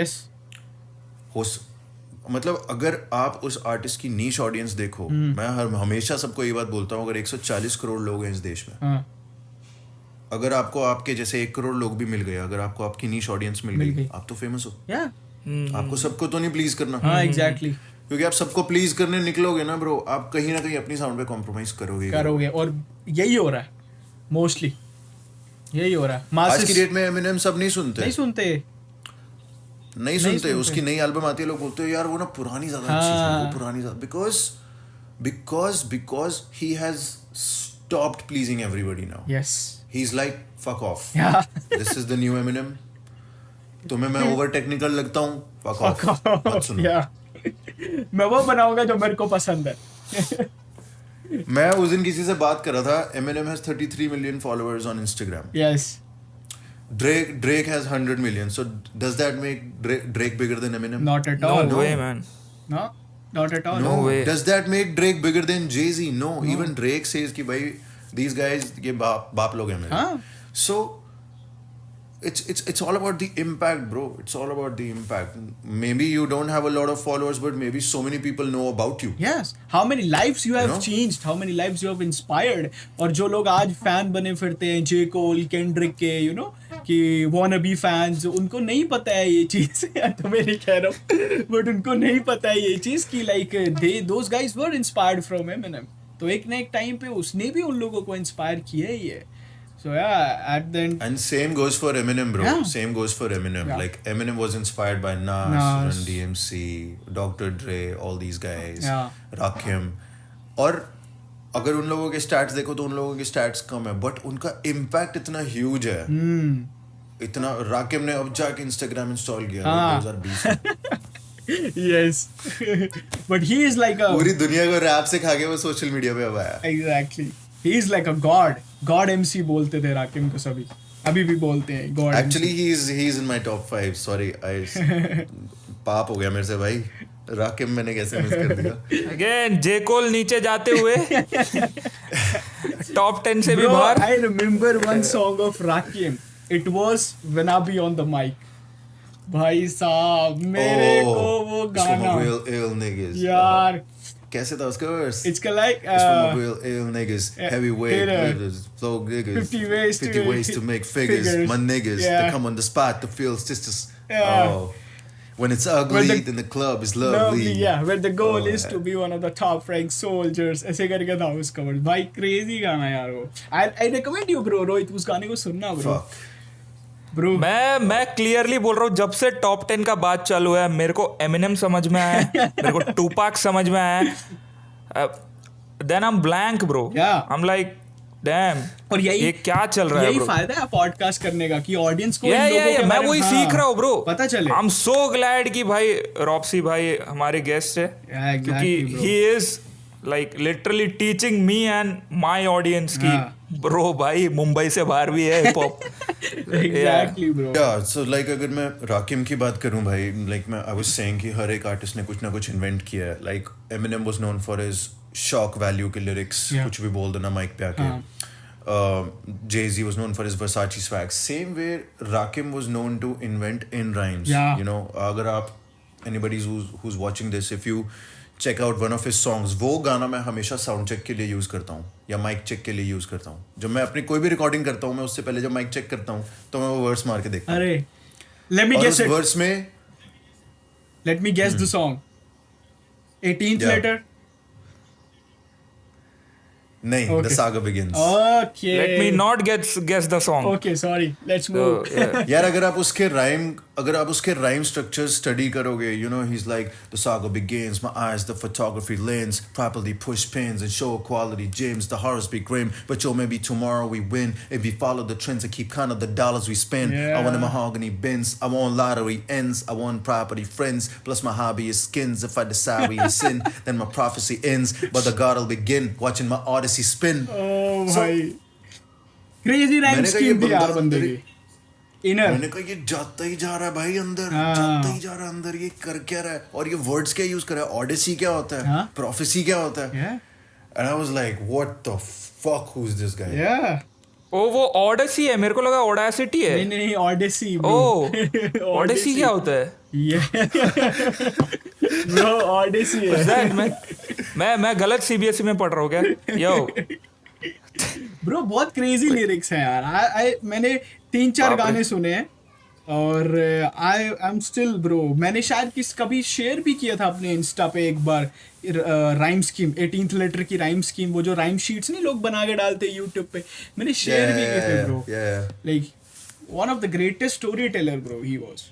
Yes. मतलब अगर आप उस आर्टिस्ट की नीश ऑडियंस देखो, मैं हमेशा सबको ये बात बोलता हूँ, अगर 140 करोड़ लोग हैं इस देश में, हाँ. अगर आपको आपके जैसे 1 करोड़ लोग भी मिल गए, अगर आपको आपकी नीश ऑडियंस मिल गई, आप तो फेमस हो. Yeah. आपको सबको तो नहीं प्लीज करना. हाँ. Exactly. क्योंकि आप सबको प्लीज करने निकलोगे ना ब्रो, आप कहीं ना कहीं अपनी साउंड पे कॉम्प्रोमाइज करोगे. और यही हो रहा है मोस्टली. यही हो रहा है. आज की डेट में एमिनेम सब नहीं सुनते. नहीं सुनते. उसकी नई एल्बम आती है, लोग बोलते हैं यार वो ना पुरानी ज्यादा अच्छी थी, वो पुरानी ज्यादा, because he has stopped pleasing everybody now. Yes. He is like fuck off. Yeah. This is the new Eminem. तुम्हें मैं ओवर टेक्निकल लगता हूँ, फक ऑफ, मत सुनो. Yeah. मैं वो बनाऊंगा जो मेरे को पसंद है. मैं उस दिन किसी से बात कर रहा था. Eminem has 33 million followers on Instagram. Yes. Drake has 100 million. So does that make Drake bigger than Eminem? Not at No all. way, man. No, not at all. No way. Does that make Drake bigger than Jay-Z? No. Even Drake says कि भाई these guys ये बाप लोग हैं मेरे. हाँ. So it's all about the impact, bro. It's all about the impact. Maybe you don't have a lot of followers, but maybe so many people know about you. Yes. How many lives you have know? changed? How many lives you have inspired? और जो लोग आज fan बने फिरते हैं J. Cole, Kendrick के, you know, कि wannabe fans, उनको नहीं पता है ये चीज़. तो मैं नहीं कह रहा हूँ, but उनको नहीं पता है ये चीज़ कि like those guys were inspired from Eminem. तो एक ना एक टाइम पे उसने भी उन लोगों को इंस्पायर किया ही है. So yeah, at the end. And same goes for Eminem, bro. Yeah. Same goes for Eminem. Yeah. Like Eminem was inspired by Nas, Run DMC, Dr. Dre, all these guys. Yeah. Rakim. और अगर उन लोगों के stats देखो तो उन लोगों के स्टैट्स कम है, बट उनका इम्पैक्ट इतना ह्यूज है। इतना राकिब ने अब जाके इंस्टाग्राम इंस्टॉल किया हाँ। 2020 में। Yes. But he is like a पूरी दुनिया को रैप से खा के वो सोशल मीडिया पे अब आया। exactly. He is like a god MC बोलते थे राकिम को सभी, अभी भी बोलते हैं god Actually he is in my top 5. Sorry, पाप हो गया मेरे से भाई, राकिब मैंने कैसे मिस कर दिया। अगेन जे कोल नीचे जाते हुए टॉप 10 से भी Bro, बाहर। I remember one song of Rakim. It was When I Be on the Mic. भाई साहब मेरे को वो गाना ill niggas. यार कैसे था उसका verse? it's like It's from real ill niggas, heavyweight hitter. livers, flow niggas, 50 ways 50 ways to make figures. My niggas, Yeah. they come on the spot to feel sisters. Yeah. Oh, when it's ugly, When the- then the club is lovely, lovely. yeah, where the goal Oh, is to be one of the top ranked soldiers. ऐसे करके था उसका word. भाई crazy गाना यार वो। I recommend you bro, Rohit उस गाने को सुनना bro। Fuck. Bro, मैं क्लियरली बोल रहा हूँ, जब से टॉप 10 का बात चालू है मेरे को एमिनेम समझ में आया, मेरे को टूपाक समझ में आया, then I am blank bro. Yeah. I am like damn, और ये क्या चल रहा है यही ब्रो? फायदा है पॉडकास्ट करने का कि ऑडियंस को इन या लोगों के मैं बारे में- वही हाँ, सीख रहा हूँ ब्रो। पता चले। आई एम सो ग्लैड कि भाई रॉप्सी भाई हमारे गेस्ट है, Yeah, exactly, क्योंकि bro. He is like literally teaching me and my audience की हाँ। ब्रो भाई मुंबई से बाहर भी है hip hop. Exactly bro। Yeah, so like अगर मैं राकिम की बात करूं भाई, like मैं I was saying कि हर एक आर्टिस्ट ने कुछ ना कुछ इन्वेंट किया है। Like Eminem was known for his shock value के lyrics, Yeah. कुछ भी बोल देना माइक पे आके। Jay-Z was known for his Versace swag. Same way Rakim was known to invent in rhymes. Yeah. You know, अगर आप anybody who's watching this, if you check out one of his songs, वो गाना मैं हमेशा sound check के लिए use करता हूँ या माइक चेक के लिए यूज करता हूँ। जब मैं अपनी कोई भी रिकॉर्डिंग करता हूँ, मैं उससे पहले जब माइक चेक करता हूँ तो मैं वो वर्स मार के देखता हूँ। अरे let me और guess उस it। वर्स में Let me guess the song। 18th Yeah. letter। नहीं, Okay. The Saga Begins। Okay। Let me not guess the song. Okay, sorry। Let's move। यार अगर आप उसके राइम स्ट्रक्चर स्टडी करोगे, you know, he's like the saga begins, my eyes the photography lens, properly push pins and show quality gems, the horrors be grim, but yo maybe tomorrow we win if we follow the trends and keep count of the dollars we spend. Yeah. I want a mahogany Benz, I want lottery ends, I want property friends, plus my hobby is skins. If I decide we in sin, then my prophecy ends, but the God will begin watching my odyssey spin. Oh So- भाई crazy rhyme मैंने कहा ये scheme थी यार बंदा बंदे अंदर की। इनर मैंने कहा ये जाता ही जा रहा है भाई अंदर, हाँ। जाता ही जा रहा है अंदर, ये कर क्या रहा है, और ये वर्ड्स क्या यूज कर रहा है, ऑडिसी क्या होता है, हाँ। प्रोफेसी क्या होता है। Yeah, and I was like what the fuck, who is this guy. yeah। ओ वो ऑडेसी है, मेरे को लगा ऑडेसिटी है। नहीं नहीं ऑडिसी ओ ऑडेसी क्या होता है? ब्रो ऑडिसी है। That मैं गलत सीबीएसई में पढ़ रहा हूँ क्या? यो ब्रो बहुत क्रेजी लिरिक्स हैं यार। मैंने 3-4 बाप रे। गाने सुने हैं और आई एम स्टिल ब्रो। मैंने शायद कभी शेयर भी किया था अपने इंस्टा पे एक बार राइम स्कीम, 18th लेटर की राइम स्कीम, वो जो राइम शीट्स नहीं लोग बना के डालते हैं यूट्यूब पे, मैंने शेयर भी किए थे bro. Like one of the greatest story teller bro he was.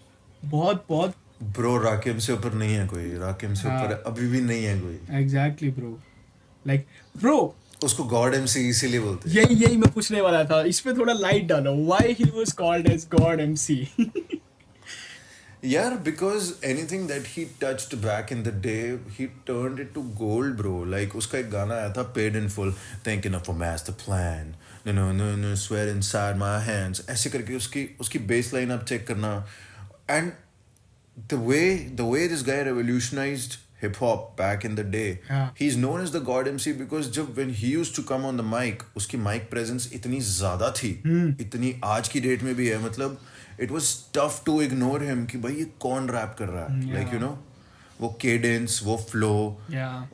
बहुत बहुत ब्रो राकिब से ऊपर नहीं है कोई, राकिब से ऊपर हाँ। अभी भी नहीं है कोई। Exactly bro. लाइक ब्रो उसको गॉड एमसी इसीलिए बोलते हैं। यही मैं पूछने वाला था, इस पे थोड़ा लाइट डालो। Why he was called as God MC? यार because anything that he touched back in the day he turned it to gold bro. Like उसका एक गाना आया था, paid in full, thinking of a master plan, no sweat inside my hands, ऐसे करके उसकी bass line आप check करना। And the way this guy revolutionized hip hop back in the day, Yeah. he's known as the God MC because जब when he used to come on the mic, उसकी mic presence इतनी ज्यादा थी, इतनी आज की date में भी है, मतलब it was tough to ignore him कि भाई ये कौन रैप कर रहा है, like you know, वो cadence, वो flow, या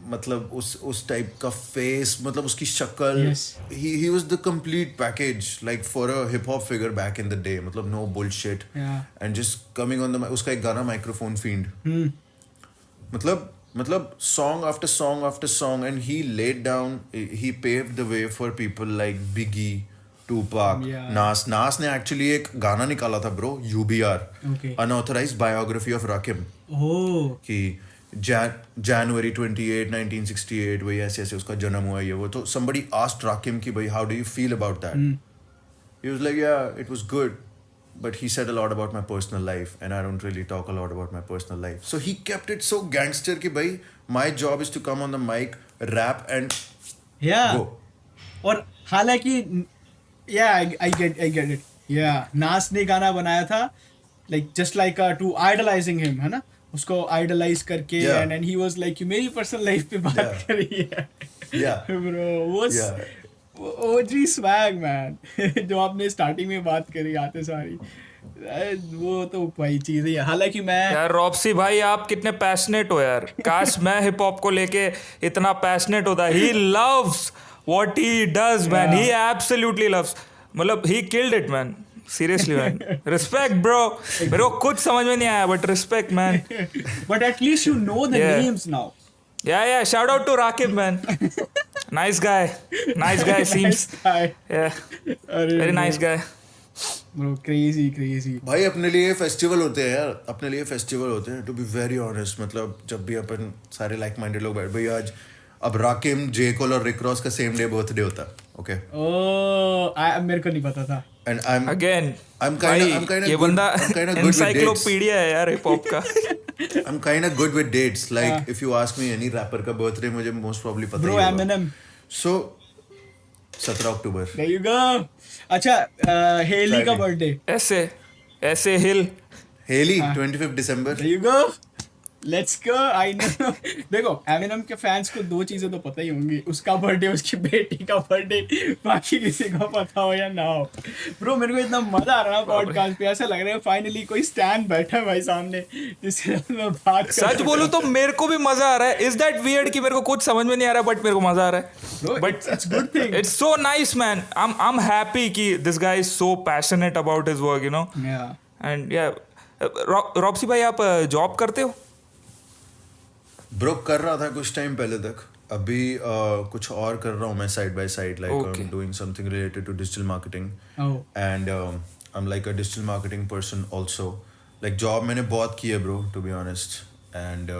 मतलब उस टाइप का फेस, मतलब उसकी शक्ल, Yes. he was the complete package like for a hip hop figure back in the day, मतलब no bullshit, Yeah. and just coming on the उसका एक गाना माइक्रोफोन फील्ड, मतलब song after song after song, and he laid down, he paved the way for people like Biggie, Tupac, Yeah. Nas ने actually एक गाना निकाला था bro, UBR, Okay. unauthorized biography of Rakim, ओह कि January 28, 1968 वही ऐसे ऐसे उसका जन्म हुआ ये वो. तो somebody asked Rakim कि भाई how do you feel about that? He was like, yeah, it was good, but he said a lot about my personal life, and I don't really talk a lot about my personal life. So he kept it so gangster कि भाई my job is to come on the mic, rap and Yeah. go. और हालांकि I get it. Yeah, नास ने गाना बनाया था like just like to idolizing him, है ना, उसको idolize करके Yeah. and he was like you मेरी personal life पे बात Yeah. कर रही है. Yeah. Bro, वो Yeah. OG swag man. जो आपने स्टार्टिंग में बात करी आते सारी, वो तो भाई चीज है. हालांकि मैं यार रॉप्सी भाई आप कितने पैशनेट हो यार. काश मैं हिप हॉप को लेके इतना पैशनेट होता. He loves what he does man. He absolutely loves. मतलब he killed it man. Seriously man. Respect bro. मेरे को कुछ समझ में नहीं आया but respect man. but at least you know the Yeah. names now. Yeah, shout out to Rakib man. Nice guy seems. Nice guy. Yeah, अरे very nice guy. bro, crazy. भाई अपने लिए फेस्टिवल होते हैं यार. अपने लिए फेस्टिवल होते हैं टू बी वेरी ऑनेस्ट. मतलब जब भी अपन सारे लाइक माइंडेड लोग बैठ भाई आज अब राकिम जे कोल और रिक रॉस का सेम डे बर्थडे होता है. ओके मेरे को नहीं पता था. And I M Again, I'm भाई kinda ये good- बंदा I'm kinda good with dates. encyclopedia है यार हिप हॉप का. I'm kind of good with dates. Like if you ask me any rapper का birthday मुझे most probably पता Bro, ही होगा. Eminem. So 17 October. There you go. अच्छा, Hailie का Friday. Birthday. ऐसे हिल. Hailie 25 December. There you go. Let's go. I know. देखो Eminem के फैंस को दो चीजें तो पता ही होंगी. उसका बर्थडे, उसकी बेटी का बर्थडे. बाकी किसी को पता हो या ना हो. ब्रो मेरे को इतना मजा आ रहा है पॉडकास्ट पे. ऐसा लग रहा है फाइनली कोई स्टैंड बैठा है भाई सामने जिससे मैं बात कर सच बोलूं तो मेरे को भी मजा आ रहा है. इज दैट वियर्ड कि मेरे को कुछ समझ में नहीं आ रहा बट मेरे को मजा आ रहा है. Bro, But it's good thing. it's so nice man. I'm happy कि this guy is so passionate about his work, you know. Yeah. And yeah, रॉप्सी भाई आप जॉब करते हो? ब्रो कर रहा था कुछ टाइम पहले तक. अभी कुछ और कर रहा हूँ मैं side by side. Like I Okay. Am doing something related to digital marketing. Oh. And I am like a digital marketing person also. Like job मैंने बहुत की है bro to be honest. And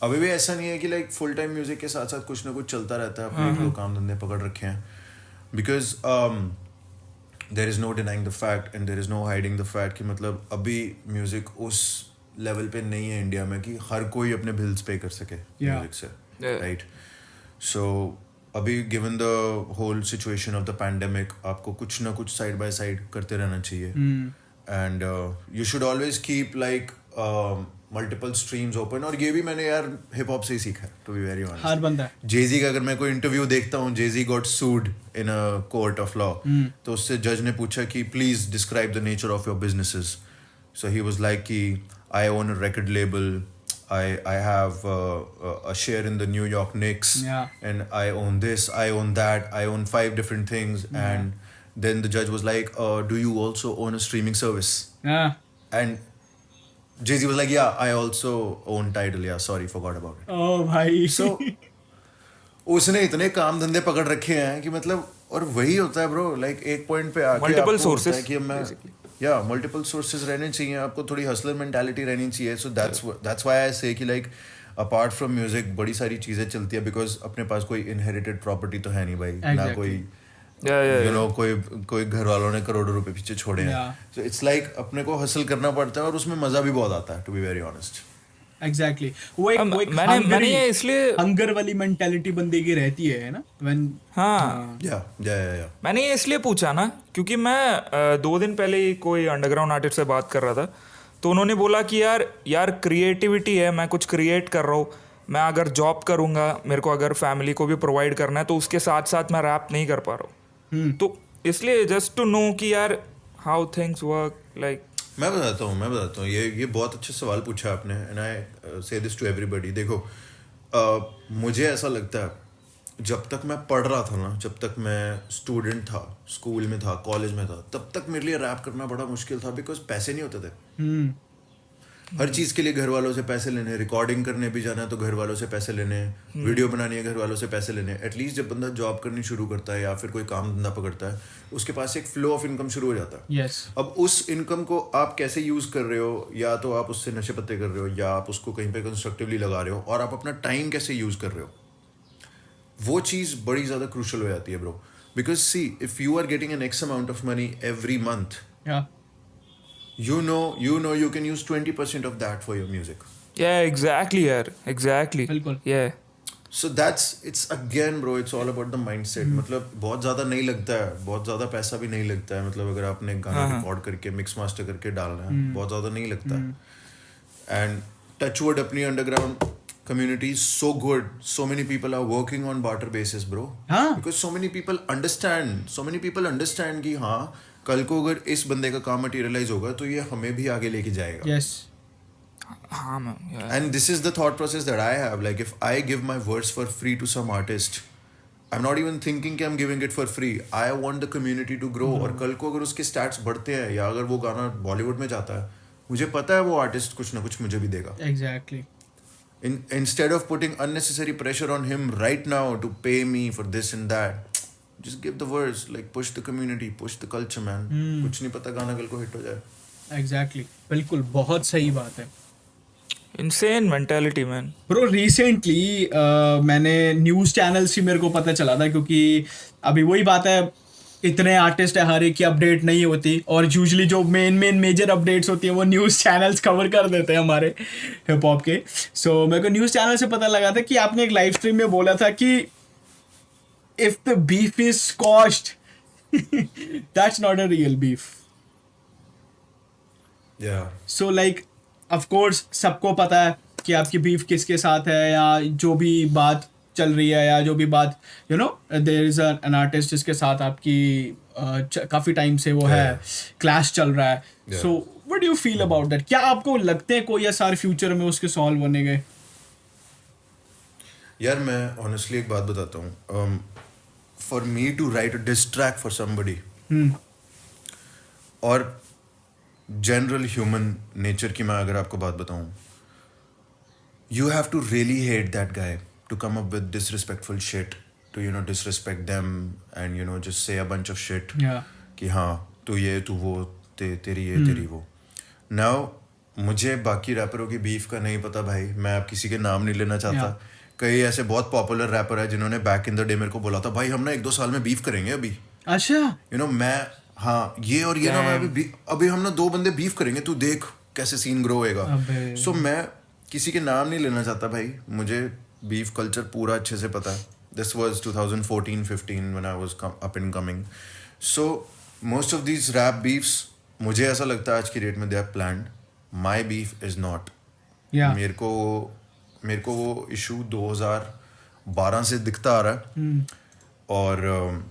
अभी भी ऐसा नहीं है कि लाइक फुल टाइम म्यूजिक के साथ साथ कुछ ना कुछ चलता रहता है. अपने एक दो काम धंधे पकड़ रखे हैं. Because there is no denying the fact and there is no hiding the fact कि मतलब अभी म्यूजिक उस लेवल पे नहीं है इंडिया में कि हर कोई अपने बिल्स पे कर सके म्यूजिक से. Yeah. राइट. सो अभी given the whole situation of the pandemic आपको कुछ ना कुछ साइड बाय साइड करते रहना चाहिए. And you should always keep like multiple streams open. और ये भी मैंने यार हिप हॉप से ही सीखा है टू बी वेरी ऑनेस्ट. हर बंदा. जेजी का अगर मैं कोई इंटरव्यू देखता हूँ, Jay-Z got sued in a court of law. तो उससे जज ने पूछा कि please describe the nature of your businesses. So he was like कि I own a record label. I have a share in the New York Knicks. Yeah. And I own this, I own that, I own 5 different things. And then the judge was like, do you also own a streaming service? Yeah. And Jay-Z was like, yeah, I also own Tidal. Yeah, sorry, forgot about it. Oh भाई. So उसने इतने काम धंधे पकड़ रखे हैं कि मतलब. और वही होता है ब्रो. लाइक एक पॉइंट पे आके Multiple आपको होता है sources, कि मैं या मल्टीपल सोर्सेज रहने चाहिए. आपको थोड़ी हसलर मेंटालिटी रहनी चाहिए. सो दैट्स व्हाई आई से कि लाइक अपार्ट फ्रॉम म्यूजिक बड़ी सारी चीजें चलती है. बिकॉज अपने पास कोई इनहेरिटेड प्रॉपर्टी तो है नहीं भाई. ना Exactly. कोई Yeah. यू नो कोई घर वालों ने करोड़ों रुपए पीछे छोड़े हैं. Yeah. सो इट्स लाइक अपने को हसल करना पड़ता है और उसमें मजा भी बहुत आता है to be very honest. Exactly. वो एक मैंने ये इसलिए हंगर वाली मेंटालिटी बंदे की रहती है ना. When हाँ या मैंने ये इसलिए पूछा ना क्योंकि मैं 2 दिन पहले ही कोई अंडरग्राउंड आर्टिस्ट से बात कर रहा था. तो उन्होंने बोला कि यार क्रिएटिविटी है. मैं कुछ क्रिएट कर रहा हूँ. मैं अगर जॉब करूँगा, मेरे को अगर फैमिली को भी प्रोवाइड करना है तो उसके साथ साथ मैं रैप नहीं कर पा रहा हूँ. तो इसलिए जस्ट टू नो कि यार हाउ थिंग्स वर्क. लाइक मैं बताता हूँ. ये बहुत अच्छा सवाल पूछा आपने. एंड आई से दिस टू एवरीबॉडी. देखो मुझे ऐसा लगता है जब तक मैं पढ़ रहा था ना, जब तक मैं स्टूडेंट था, स्कूल में था, कॉलेज में था, तब तक मेरे लिए रैप करना बड़ा मुश्किल था. बिकॉज पैसे नहीं होते थे. हर चीज़ के लिए घर वालों से पैसे लेने, रिकॉर्डिंग करने भी जाना है तो घर वालों से पैसे लेने, वीडियो बनानी है घर वालों से पैसे लेने। एटलीस्ट जब बंदा जॉब करनी शुरू करता है या फिर कोई काम धंधा पकड़ता है, उसके पास एक फ्लो ऑफ इनकम शुरू हो जाता है। यस अब उस इनकम को आप कैसे यूज़ कर रहे हो, या तो आप उससे नशे पत्ते कर रहे हो या आप उसको कहीं पे कंस्ट्रक्टिवली लगा रहे हो, और आप अपना टाइम कैसे यूज़ कर रहे हो, वो चीज़ बड़ी ज़्यादा क्रूशल हो जाती है bro. Because see, if you are getting an x amount of money every month, या you know you can use 20% of that for your music. Yeah, exactly यार, exactly. बिल्कुल। Yeah. So it's again bro, it's all about the mindset. मतलब बहुत ज़्यादा नहीं लगता है, बहुत ज़्यादा पैसा भी नहीं लगता है, मतलब अगर आपने गाना रिकॉर्ड करके मिक्स मास्टर करके डालना है, बहुत ज़्यादा नहीं लगता है। And touchwood, अपनी underground community is so good, so many people are working on barter basis bro. हाँ। Because so many people understand कि हाँ, कल को अगर इस बंदे का काम मटेरियलाइज होगा तो ये हमें भी आगे लेके जाएगा। यस हाँ man, yeah. And this is the thought process that I have. Like if I give my verse for free to some artist, I'm not even thinking कि I'm giving it for free. I want the community to grow. और कल को अगर उसके stats बढ़ते हैं या अगर वो गाना बॉलीवुड में जाता है, मुझे पता है वो आर्टिस्ट कुछ ना कुछ मुझे भी देगा। Exactly. Instead of putting unnecessary pressure on him right now to pay me for this and that, just give the verse, like push the community, push the culture man. कुछ नहीं पता गाना कल को हिट हो जाए। एग्जैक्टली, बिल्कुल, बहुत सही बात है। Insane mentality man. Bro recently मैंने न्यूज़ चैनल से मेरे को पता चला था, क्योंकि अभी वही बात है, इतने आर्टिस्ट है, हर एक की अपडेट नहीं होती, और यूजुअली जो मेजर अपडेट्स होती है वो न्यूज़ चैनल्स कवर कर देते हैं हमारे हिप हॉप के। सो मेरे को न्यूज़ चैनल से पता लगा था कि आपने एक लाइव स्ट्रीम में बोला था कि if the beef is squashed, that's not a real beef. Yeah. So like, of course सबको पता है कि आपकी बीफ किसके साथ है, या जो भी बात चल रही है, या जो भी बात there is an artist जिसके साथ आपकी काफ़ी टाइम से वो है क्लैश चल रहा है। Yeah. So what do you feel about that? क्या आपको लगते हैं कोई ऐसा फ्यूचर में उसके सॉल्व होने गए? यार मैं ऑनेस्टली एक बात बताता हूँ, for me to write a diss track for somebody, और जनरल ह्यूमन नेचर की मैं अगर आपको बात बताऊँ, you have to really hate that guy to come up with disrespectful shit, to disrespect them and just say a bunch of shit कि हाँ तू ये तू वो तेरी ये तेरी वो। नाउ मुझे बाकी रैपरों की बीफ का नहीं पता भाई, मैं अब किसी के नाम नहीं लेना चाहता। कई ऐसे बहुत पॉपुलर रैपर है जिन्होंने बैक इन द डे मेरे को बोला था भाई हम ना 1-2 साल में बीफ करेंगे अभी। अच्छा मैं हाँ ये और ये ना मैं अभी हम ना 2 बंदे बीफ करेंगे, तू देख कैसे सीन ग्रो होएगा। सो मैं किसी के नाम नहीं लेना चाहता भाई, मुझे बीफ कल्चर पूरा अच्छे से पता है। This was 2014-15 when I was up and coming. So most of these rap beefs मुझे ऐसा लगता है आज की डेट में they are planned. My beef is not. मेरे को वो इशू 2012 से दिखता आ रहा है, और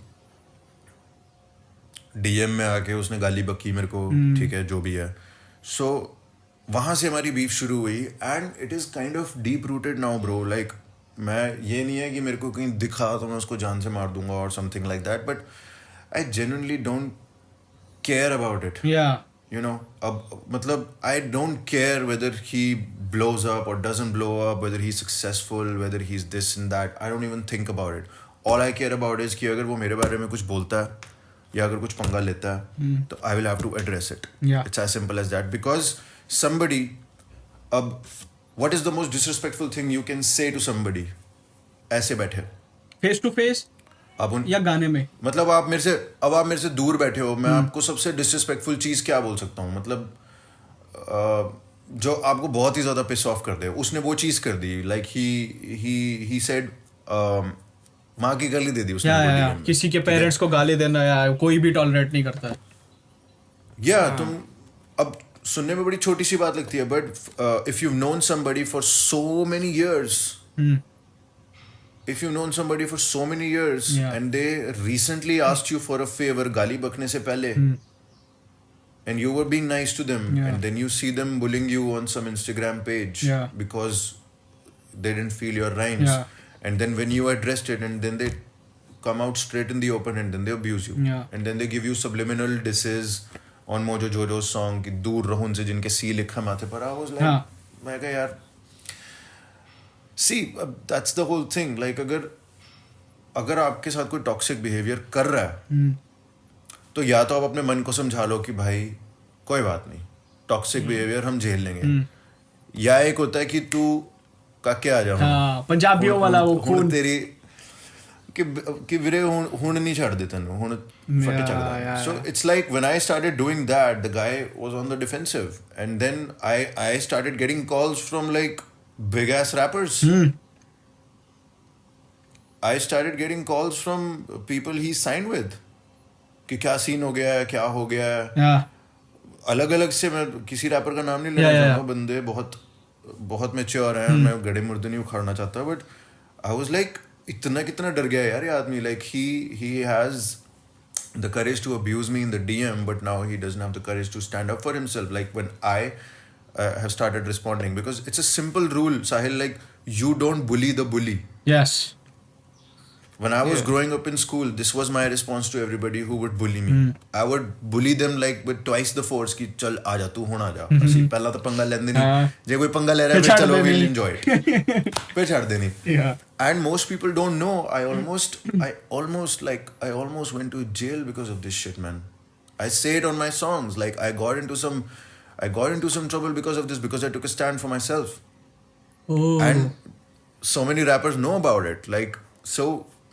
डीएम में आके उसने गाली बकी मेरे को, ठीक है जो भी है। सो वहाँ से हमारी बीफ शुरू हुई, and it is kind of deep rooted now bro. Like मैं ये नहीं है कि मेरे को कहीं दिखा तो मैं उसको जान से मार दूंगा और something like that, but I genuinely don't care about it. अब मतलब I don't care whether he blows up or doesn't blow up, whether he's successful, whether he's this and that. I don't even think about it. All I care about is कि अगर वो मेरे बारे में कुछ बोलता है या अगर कुछ पंगा लेता है तो I will have to address it. It's as simple as that. Because somebody, what is the most disrespectful thing you can say to somebody? ऐसे बैठे face to face या गाने में, मतलब आप मेरे से दूर बैठे हो, मैं आपको सबसे डिसरिस्पेक्टफुल चीज़ क्या बोल सकता हूँ, मतलब जो आपको बहुत ही ज़्यादा पिस ऑफ कर दे, उसने वो चीज़ कर दी। लाइक ही सेड माँ की गाली दे दी उसने। किसी के पेरेंट्स को गाली देना या कोई भी टॉलरेट नहीं करता है। तुम अब सुनने में बड़ी छोटी सी बात लगती है, but if you known somebody for so many years and they recently asked you for a favour, गाली बकने से पहले, and you were being nice to them, and then you see them bullying you on some Instagram page because they didn't feel your rhymes, and then when you addressed it, and then they come out straight in the open and then they abuse you, and then they give you subliminal disses on mojo जोजो song कि दूर रहो उनसे जिनके सी लिखा माथे पर, I was हाँ. लाइक मैं कहा यार see that's the whole thing, like अगर आपके साथ कोई टॉक्सिक बिहेवियर कर रहा है तो या तो आप अपने मन को समझा लो कि भाई कोई बात नहीं, टॉक्सिक बिहेवियर हम झेल लेंगे, या एक होता है कि तू काके आ जा हाँ, पंजाबियों वाला वो खून तेरी कि ਵੀਰੇ ਹੁਣ ਨਹੀਂ ਛੱਡਦੇ ਤੈਨੂੰ, ਹੁਣ ਫੱਟੇ ਚੱਕਦਾ. So it's like when I started doing that, the guy was on the defensive, and then I started getting calls from like big ass rappers. I started getting calls from people he signed with कि क्या scene हो गया है, क्या हो गया है. अलग अलग से, मैं किसी रैपर का नाम नहीं लेना चाहता, बंदे बहुत मैच्योर हैं, मैं गड़े मुर्दे नहीं उखाड़ना चाहता, बट आई वाज लाइक इतना कितना डर गया यार ये आदमी. Like he has the courage to abuse me in the DM, but now he doesn't have the courage to stand up for himself. Like when I have started responding, because it's a simple rule, Sahil, like you don't bully the bully. Yes. When I was growing up in school, this was my response to everybody who would bully me. I would bully them like with twice the force कि चल आ जा, तू हुण आ जा. ਅਸੀਂ ਪਹਿਲਾਂ ਤਾਂ ਪੰਗਾ ਲੈਂਦੇ ਨਹੀਂ, ਜੇ ਕੋਈ ਪੰਗਾ ਲੈ ਰਿਹਾ ਫਿਰ ਚਲੋ we'll enjoy it. ਫਿਰ ਛੱਡ ਦੇਣੀ. And most people don't know, I almost went to jail because of this shit, man. I say it on my songs, like I got into some trouble because of this, because I took a stand for myself. And so many rappers know about it, like so.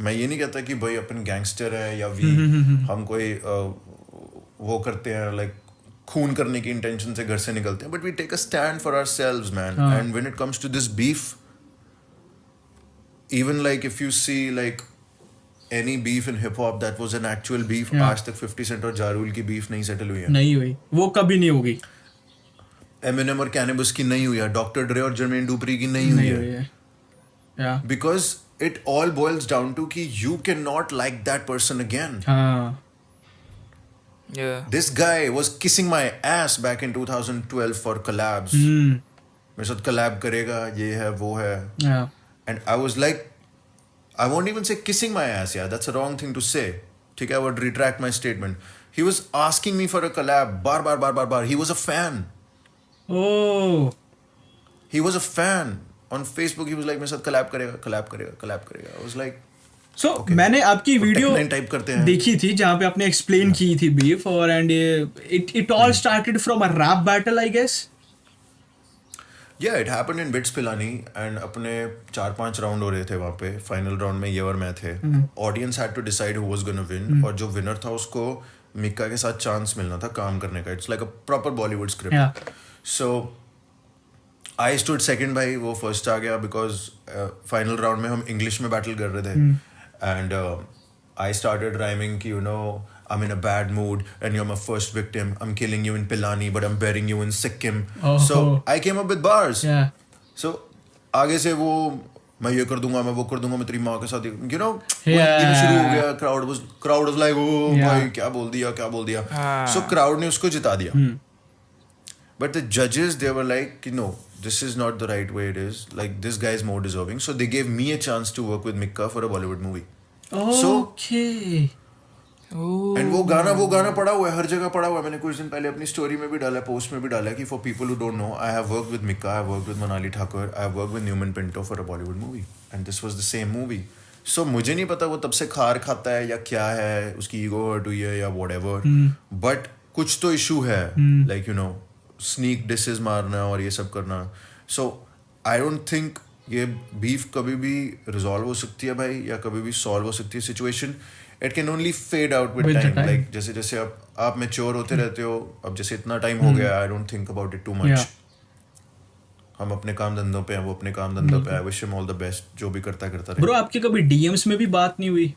मैं ये नहीं कहता कि भाई अपन gangster है या हम कोई वो करते हैं, लाइक खून करने की इंटेंशन से घर से निकलते हैं, but we take a stand for ourselves, man. And when it comes to this beef, even like if you see like any beef in hip hop that was an actual beef, आज तक 50 Saint और जारूल की beef नहीं settle हुई है, नहीं हुई, वो कभी नहीं होगी. एमिनेम और कैनिबस की नहीं हुई है, डॉक्टर ड्रे और जर्मेन डुपरी की नहीं हुई है. Because it all boils down to कि you cannot like that person again. This guy was kissing my ass back in 2012 for collabs. मेरे साथ collab करेगा, ये है वो है. And I was like, I won't even say kissing my ass, yeah, that's a wrong thing to say. ठीक है, I would retract my statement. He was asking me for a collab bar. He was a fan. Oh. He was a fan. On Facebook, he was like मेरे साथ collab करेगा. I was like, so okay. मैंने आपकी video देखी थी जहाँ पे आपने एक्सप्लेन की थी बीफ, और and it all started from a rap battle, I guess. Yeah, it happened in Bits Pilani, and अपने 4-5 राउंड हो रहे थे वहाँ पे. फाइनल राउंड में ये और मैं थे. Audience had to decide who was gonna win, और जो विनर था उसको मिक्का के साथ चांस मिलना था काम करने का. It's like a proper Bollywood script. So I stood second भाई, वो फर्स्ट आ गया, बिकॉज फाइनल राउंड में हम इंग्लिश में बैटल कर रहे थे. एंड I started rhyming कि you know I'm in a bad mood and you're my first victim, I'm killing you in Pilani but I'm burying you in Sikkim. So I came up with bars. So आगे से वो मैं ये कर दूंगा, मैं वो कर दूंगा, मैं तेरी माँ के साथ, you know, शुरू हो गया. crowd was like, oh भाई क्या बोल दिया. So crowd ने उसको जिता दिया. But the judges, they were like, no, this is not the right way it is. Like, this guy is more deserving. So they gave me a chance to work with Mikka for a Bollywood movie. Okay. And वो गाना पड़ा हुआ है, हर जगह पड़ा हुआ है. मैंने कुछ दिन पहले अपनी स्टोरी में भी डाला, पोस्ट में भी डाला कि for people who don't know, I have worked with Mikka, I have worked with Manali Thakur, I have worked with Newman Pinto for a Bollywood movie. And this was the same movie. So मुझे नहीं पता वो तब से खार खाता है या क्या है, उसकी ईगो हर्ट हुई है या whatever. But कुछ तो इशू है, like you know, sneak dishes मारना और ये सब करना. सो आई डोंट थिंक ये बीफ कभी भी रिजॉल्व हो सकती है भाई, या कभी भी सॉल्व हो सकती है situation. It can only fade out with time. Like जैसे जैसे आप मैच्योर होते रहते हो, अब जैसे इतना टाइम हो गया, I don't think about it too much. हम अपने काम धंधों पे हैं, वो अपने काम धंधों पे. I wish him all the best, जो भी करता रहे. ब्रो आपके कभी डीएम्स में भी बात नहीं हुई?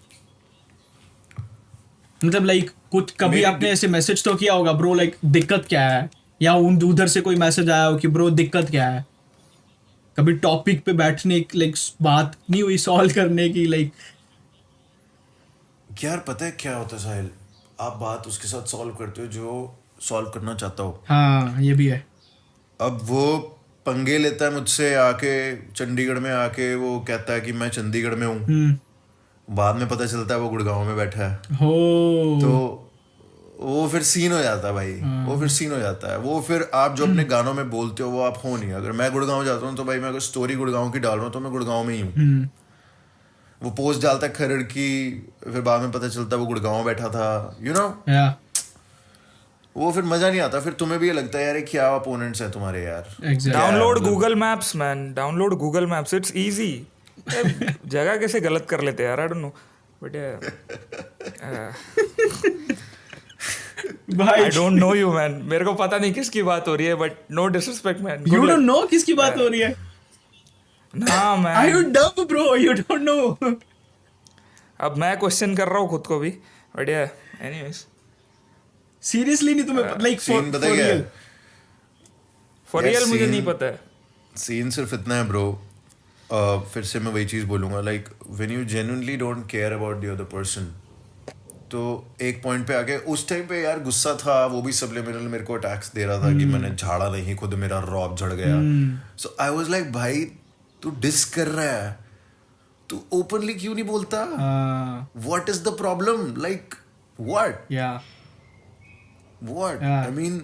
मतलब लाइक कुछ कभी आपने ऐसे मैसेज तो किया होगा, ब्रो लाइक दिक्कत क्या है, या उधर से कोई मैसेज आया हो कि ब्रो दिक्कत क्या है? कभी टॉपिक पे बैठने लाइक बात नहीं हुई सॉल्व करने की? लाइक यार पता है क्या होता है साहिल, आप बात उसके साथ सॉल्व करते हो जो सॉल्व करना चाहता हो. हाँ ये भी है. अब वो पंगे लेता है मुझसे आके, चंडीगढ़ में आके वो कहता है कि मैं चंडीगढ़ में हूँ. बाद में पता चलता है वो गुड़गांव में बैठा है. तो वो फिर सीन हो जाता है भाई, वो फिर सीन हो जाता है। वो फिर आप जो अपने गानों में बोलते हो वो आप हो नहीं। अगर मैं गुड़गांव जाता हूँ तो भाई मैं अगर स्टोरी गुड़गांव की डाल रहा हूँ तो मैं गुड़गांव में ही हूँ। वो पोस्ट डालता है खरड़ की, फिर बाद में पता चलता है वो गुड़गांव बैठा था, यू नो। वो फिर मजा नहीं आता। फिर तुम्हें भी ये लगता है यार क्या अपोनेंट्स हैं तुम्हारे यार। Download Google maps man, download Google maps, it's easy. जगह कैसे गलत कर लेते हैं यार, आई डोंट नो बट भाई I don't know you man, मेरे को पता नहीं किसकी बात हो रही है, but no disrespect man. You don't know किसकी बात हो रही है? हाँ man, Are you dumb bro? You don't know. अब मैं क्वेश्चन कर रहा हूँ खुद को भी, बट या एनीवेज सीरियसली नहीं तुम्हें लाइक सीन पता है क्या है? फॉर यार, रियल मुझे scene- नहीं पता है। सीन सिर्फ इतना है ब्रो, फिर से मैं वही चीज़ बोलूँगा, like when you genuinely don't care about the other person, तो एक पॉइंट पे आके उस टाइम पे यार गुस्सा था, वो भी सबलिमिनल मेरे को अटैक्स दे रहा था कि मैंने झाड़ा नहीं, खुद मेरा रॉब झड़ गया। सो आई वाज लाइक भाई तू डिस कर रहा है, तू ओपनली क्यों नहीं बोलता? What is the problem? Like what yeah. What Yeah. I mean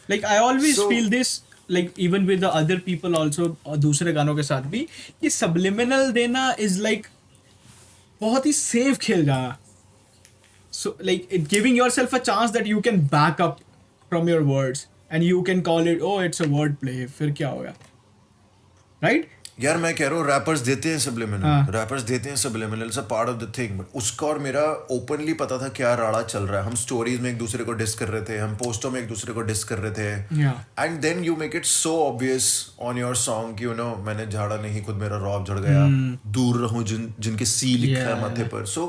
Like I always So- feel this, like even with the other people also, दूसरे गानों के साथ भी, कि subliminal देना is like बहुत ही safe खेल जाना. So like it giving yourself a chance that you can back up from your words and you can call it, oh it's a word play, फिर क्या हो गया, right? यार मैं कह रहा हूँ रैपर्स देते हैं सबलिमिनल, हाँ. रैपर्स देते हैं subliminal, it's a part of the thing. But उसका और मेरा ओपनली पता था क्या राड़ा चल रहा है। हम स्टोरीज में एक दूसरे को डिस कर रहे थे, हम पोस्टों में एक दूसरे को डिस कर रहे थे, Yeah. And then you make it so obvious on your song कि यू नो मैंने झाड़ा नहीं, खुद मेरा रॉब झड़ गया, दूर रहूं जिनके सी लिखा है Yeah. माथे पर। सो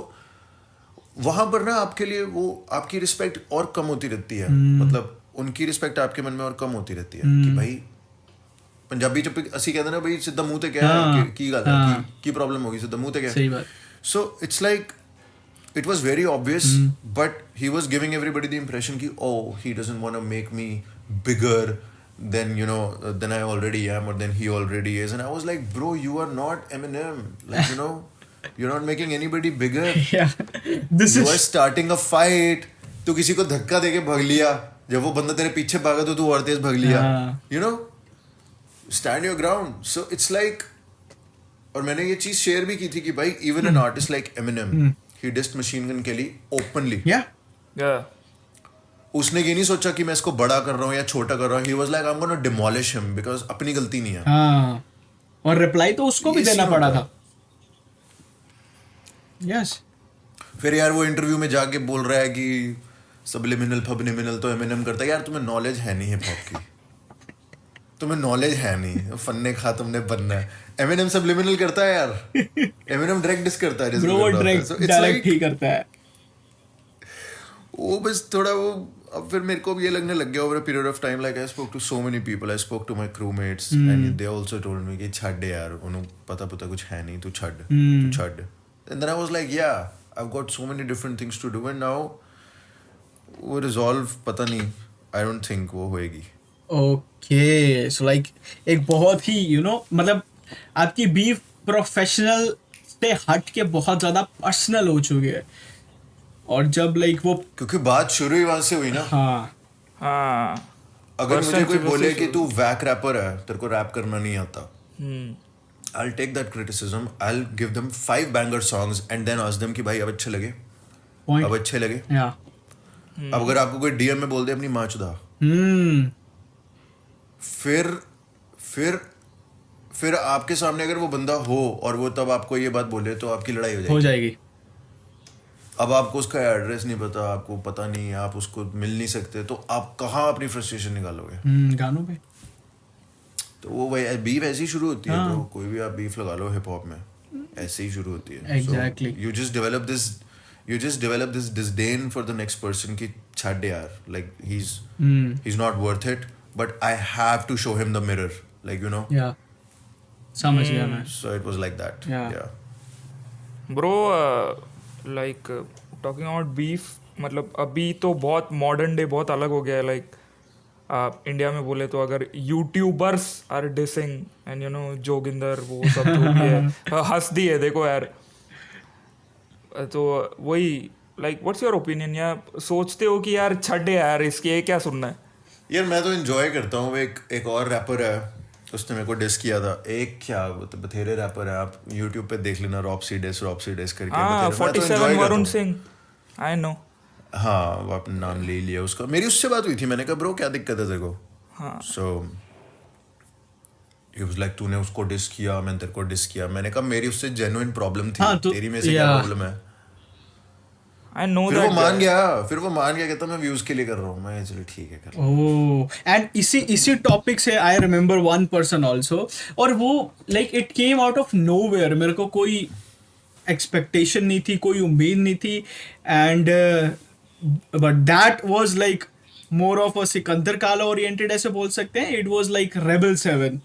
वहां पर ना आपके लिए वो आपकी रिस्पेक्ट और कम होती रहती है, मतलब उनकी रिस्पेक्ट आपके मन में और कम होती रहती है कि भाई पंजाबी च ਅਸੀਂ ਕਹਿੰਦੇ ਨਾ ਬਈ ਸਿੱਧਾ ਮੂੰਹ ਤੇ ਕਹਿ ਕੀ ਗੱਲ ਹੈ, ਕੀ ਪ੍ਰੋਬਲਮ ਹੋ ਗਈ, ਸਿੱਧਾ ਮੂੰਹ ਤੇ ਕਹਿ। सही बात. So it's like it was very obvious, but he was giving everybody the impression कि oh he doesn't want to make me bigger than you know than I already am or than he already is, and I was like bro you are not Eminem, like you know you're not making anybody bigger. Yeah. This You are is starting a fight. तू किसी को धक्का देके भाग लिया, जब वो बंदा तेरे पीछे भागा तो तू और तेज भाग लिया, you know, stand your ground. So it's like, और मैंने ये चीज शेयर भी की थी कि भाई even an artist like Eminem, he dissed Machine Gun Kelly openly. yeah. Yeah. उसने ये नहीं सोचा कि मैं इसको बड़ा कर रहा हूँ या छोटा कर रहा हूँ. He was like I'm gonna demolish him because अपनी गलती नहीं है. हाँ. और रिप्लाई तो उसको भी ये देना scene पड़ा होता था. Yes. फिर यार वो इंटरव्यू में जाके बोल रहा है कि सबलिमिनल फबलिमिनल तो एमिनेम करता है. यार तुम्हें नॉलेज है नहीं हिप हॉप की, तुम्हें नॉलेज है नहीं, फन्ने खा तुमने बनना है. एमिनेम सबलिमिनल करता है यार, एमिनेम डायरेक्ट डिस करता है. Bro, वो डायरेक्ट ही करता है. वो बस थोड़ा वो अब फिर मेरे को भी ये लगने लग गया over a period of time. Like I spoke to so many people, I spoke to my crewmates and they also told me कि छੱਡ यार, उन्हें पता कुछ है नहीं, तू छੱਡ. And then I was like yeah I have got so many different things to do, and now वो रिजॉल्व पता नहीं, आई डोंट थिंक वो होएगी. ओके, सो लाइक एक बहुत ही मतलब आपकी बीफ प्रोफेशनल से हट के बहुत ज़्यादा पर्सनल हो चुकी है. और जब लाइक वो क्योंकि बात शुरू ही वहां से हुई ना. हाँ. अगर मुझे कोई Person बोले से कि तू वैक रैपर है, तेरे को रैप करना नहीं आता, हम्म. I'll take that criticism, I'll give them 5 banger songs and then ask them कि भाई अब अच्छे लगे, पॉइंट. अब अच्छे लगे. या अब अगर आपको कोई डीएम में बोल दे अपनी माँ चुदा, फिर आपके सामने अगर वो बंदा हो और वो तब आपको ये बात बोले तो आपकी लड़ाई हो हो जाएगी. जाएगी. अब आपको उसका एड्रेस नहीं पता, आपको पता नहीं, आप उसको मिल नहीं सकते, तो आप कहाँ अपनी फ्रस्ट्रेशन निकालोगे? गानों पे. तो वो वही बीफ ऐसे ही शुरू होती है. हाँ. तो कोई भी आप बीफ लगा लो हिप हॉप में, ऐसे ही शुरू होती है. Exactly. You just develop this disdain for the next person की छੱਡ यार, like he is not worth it, but I have to show him the mirror, like you know. या समझ गया मैं. So it was like that. Yeah. या bro like talking about beef, मतलब अभी तो बहुत मॉडर्न डे बहुत अलग हो गया है. लाइक इंडिया में बोले तो अगर YouTubers are dissing and you know Joginder वो सब जो भी है हंस दी है देखो यार. तो वही लाइक व्हाट्स योर ओपिनियन, या सोचते हो कि यार छड्डे यार इसकी ये क्या सुनना है? यार मैं तो एंजॉय करता हूँ। एक और रैपर है, उसने मेरे को डिस किया था। एक क्या वो तो बथेरे रैपर है, आप यूट्यूब पे देख लेना, रॉपसी डिस करके। हाँ, बथेरे, मैं तो 47 enjoy करता वरुण हूँ। Singh, I know. हाँ, वो अपना नाम ले लिया उसका। मेरी उससे बात हुई थी, मैंने कहा ब्रो क्या दिक्कत है तेरे को? हाँ, सो ही वाज लाइक तूने उसको डिस किया, मैंने तेरे को डिस किया। मैंने कहा मेरी उससे जेन्युइन प्रॉब्लम थी, हाँ, तो तेरी में से क्या yeah. प्रॉब्लम है? आई नो फिर वो दैट। मान गया, कहता मैं व्यूज के लिए कर रहा हूँ। मैं चलो ठीक है कर। ओह, एंड इसी टॉपिक से I remember one person also, और वो like it came out of nowhere. मेरे को कोई एक्सपेक्टेशन नहीं थी, कोई उम्मीद नहीं थी, and but that was like more of a Sikandar काला ओरिएंटेड, ऐसे बोल सकते हैं। It was like rebel 7,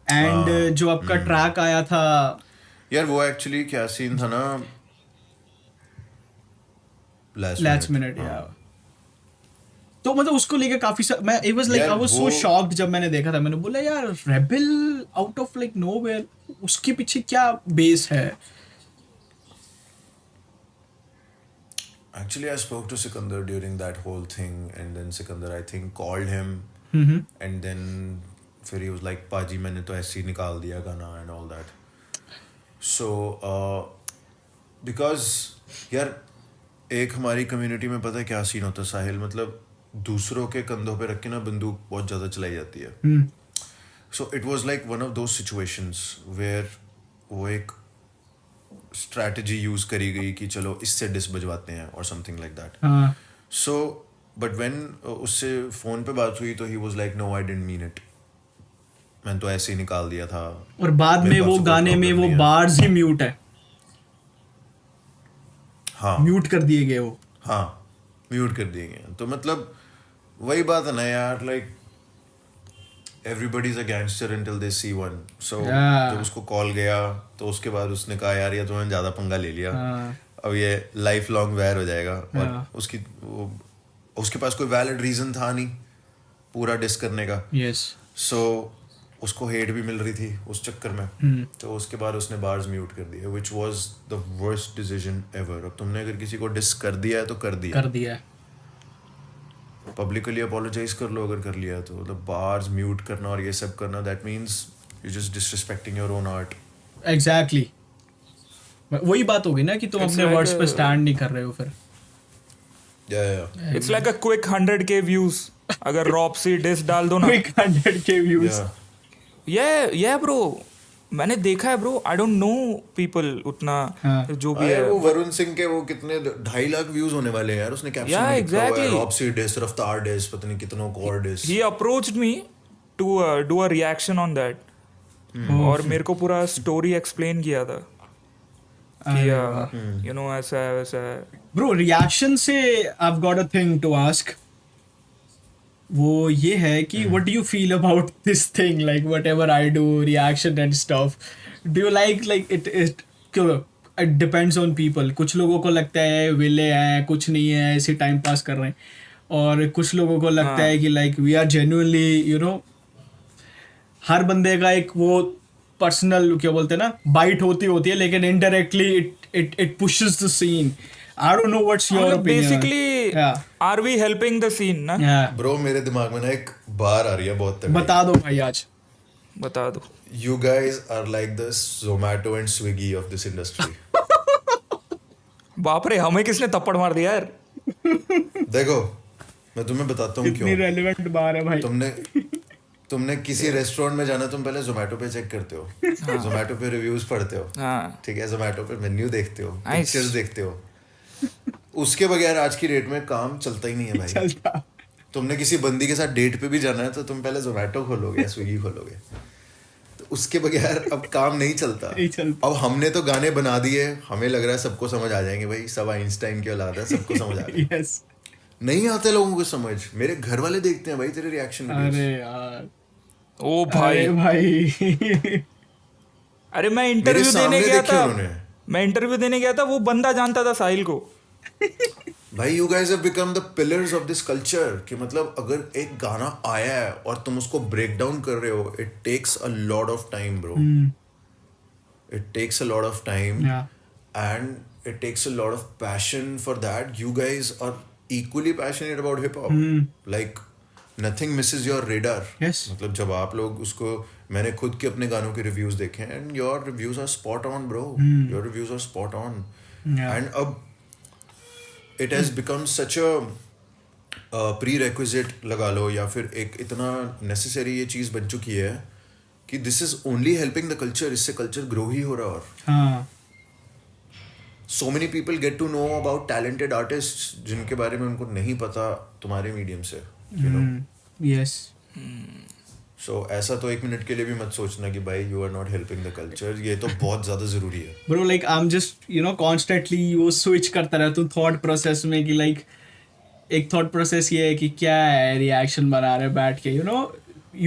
and जो आपका ट्रैक आया था यार वो एक्चुअली क्या सीन था ना, लास्ट मिनट, या तो मतलब उसको लेके काफी मैं इट वाज लाइक यार आई वाज सो वो- शॉक्ड जब मैंने देखा था। मैंने बोला यार rebel out of like nowhere, उसके पीछे क्या बेस है? Actually, I spoke to Sikandar during that whole thing, and then Sikandar, I think, called him, and then फिर he was like, "पाजी मैंने तो ऐसे ही निकाल दिया गाना and all that." So, because यार एक हमारी कम्युनिटी में पता है क्या सीन होता है साहिल, मतलब दूसरों के कंधों पे रख के ना बंदूक बहुत ज़्यादा चलाई जाती है। So it was like one of those situations where वो एक स्ट्रैटेजी यूज करी गई कि चलो इससे डिस बजवाते हैं और समथिंग लाइक दैट। हाँ, सो बट व्हेन उससे फोन पे बात हुई तो he was like no I didn't mean it, मैंने तो ऐसे ही निकाल दिया था। और बाद मेरे में पास वो तो कोई गाने में problem वो नहीं है। बार्स ही म्यूट है, हाँ म्यूट कर दिए गए वो। हाँ म्यूट कर दिए गए। तो मतलब वही बात है ना यार, like everybody's a gangster until they see one. So Yeah. जब उसको कॉल गया तो उसके बाद उसने कहा यार ये तुमने ज़्यादा पंगा ले लिया, हाँ। अब ये लाइफ लॉन्ग वैर हो जाएगा। और हाँ। उसके पास कोई वैलिड रीज़न था नहीं पूरा डिस करने का। यस, सो उसको हेट भी मिल रही थी उस चक्कर में। तो उसके बाद उसने बार्स म्यूट कर दिए, which was the worst decision ever. अब तुमने अगर किसी को डिस कर दिया है तो कर दिया, कर दिया है। पब्लिकली अपोलोजाइज कर लो अगर कर लिया तो। मतलब बार्स म्यूट करना और ये सब करना, that means you just disrespecting your own art. Exactly, वही बात होगी ना कि तुम It's अपने like वर्ड्स पे a- स्टैंड नहीं कर रहे हो फिर। या it's like a quick 100K views. अगर रॉपसी डिस डाल दो ना, क्विक 100K व्यूज। ये ब्रो मैंने देखा है bro. I don't know people उतना हाँ। जो भी है। वो वरुण सिंह के वो कितने 2.5 लाख व्यूज होने वाले हैं यार। उसने कैप्शन Yeah, में लिखा हुआ है exactly. रॉपसी डिस, रफ्तार डिस, पता नहीं कितनों को और diss. He approached me to do a reaction on that, और मेरे को पूरा स्टोरी एक्सप्लेन किया था कि यू नो ऐसा है वैसा है। ब्रो रिएक्शन से I've got a thing to ask. वो ये है कि what do you feel about this thing, like whatever I do, reaction and stuff, do you like it क्यों it depends on people. कुछ लोगों को लगता है विले हैं, कुछ नहीं है, ऐसे टाइम पास कर रहे हैं, और कुछ लोगों को लगता है कि like we are genuinely, you know, हर बंदे का एक वो पर्सनल क्या बोलते हैं ना बाइट होती है, लेकिन indirectly it pushes the scene. I don't what what's your opinion. Basically are we helping the scene ना? ब्रो मेरे दिमाग में ना एक बार आ रही है बहुत तगड़ी। बता दो भाई आज. बता दो. You guys are like the Zomato and Swiggy of this industry. बाप रे, हमें किसने थप्पड़ मार दिया यार? देखो मैं तुम्हें बताता हूँ इतनी क्यों। रेलेवेंट बात है भाई. तुमने किसी रेस्टोरेंट में जाना, तुम पहले जोमेटो पे चेक करते हो, जोमेटो पे रिव्यूज पढ़ते हो, हाँ, ठीक है, जोमेटो पे मेन्यू देखते हो, Nice. पिक्चर्स देखते हो। उसके बगैर आज की डेट में काम चलता ही नहीं है भाई। चलता. तुमने किसी बंदी के साथ डेट पे भी जाना है तो तुम पहले जोमेटो खोलोगे या स्विगी खोलोगे, तो उसके बगैर अब काम नहीं चलता। नहीं चलता. अब हमने तो गाने बना दिए, हमें लग रहा है सबको समझ आ जाएंगे भाई, सब आइंस्टाइन की औलाद है, सबको समझ आ रहा है। यस. नहीं आते लोगों को समझ। मेरे घर वाले देखते हैं भाई तेरे रिएक्शन अरे यार. ओ भाई. अरे भाई. अरे मैं इंटरव्यू देने सामने गया देखे था. उन्होंने। मैं इंटरव्यू देने गया था, वो बंदा जानता था साहिल को. भाई you guys have become the pillars of this culture. कि मतलब अगर एक गाना आया है और तुम उसको ब्रेक डाउन कर रहे हो, it takes a lot of time bro, it takes a lot of time Yeah. And it takes a lot of passion for that. You guys are equally passionate about hip hop. Like nothing misses your radar. Yes. मतलब जब आप लोग उसको, मैंने खुद के अपने गानों के रिव्यूज देखे हैं, and your reviews are spot on, bro. Your reviews are spot on. Yeah. And अब it has become such a prerequisite लगा लो, या फिर एक इतना necessary ये चीज़ बन चुकी है कि this is only helping the culture. इससे culture grow ही हो रहा है. और हाँ. so many people get to know about talented artists जिनके बारे में उनको नहीं पता तुम्हारे मीडियम से, you know. Yes. So ऐसा तो एक मिनट के लिए भी मत सोचना कि भाई you are not helping the culture. ये तो बहुत ज़्यादा ज़रूरी है. Bro, like I'm just, you know, constantly वो switch करता रहता हूँ thought process में कि like एक thought process ये है कि क्या है reaction बना रहे बैठ के, you know,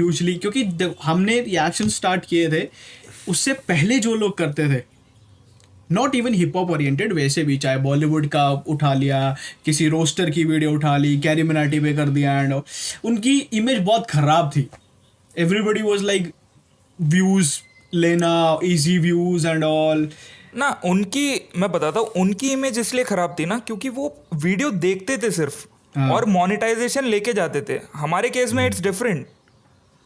usually क्योंकि हमने reaction start किए थे उससे पहले जो लोग करते थे, not even hip hop oriented, वैसे भी चाहे बॉलीवुड का उठा लिया, किसी रोस्टर की वीडियो उठा ली, कैरी मिनाटी पे कर दिया, एंड उनकी इमेज बहुत ख़राब थी. एवरीबडी वाज लाइक व्यूज़ लेना, इजी व्यूज़ एंड ऑल. ना उनकी, मैं बताता हूँ, उनकी इमेज इसलिए ख़राब थी ना क्योंकि वो वीडियो देखते थे सिर्फ और मोनेटाइजेशन लेके जाते थे. हमारे केस में it's different.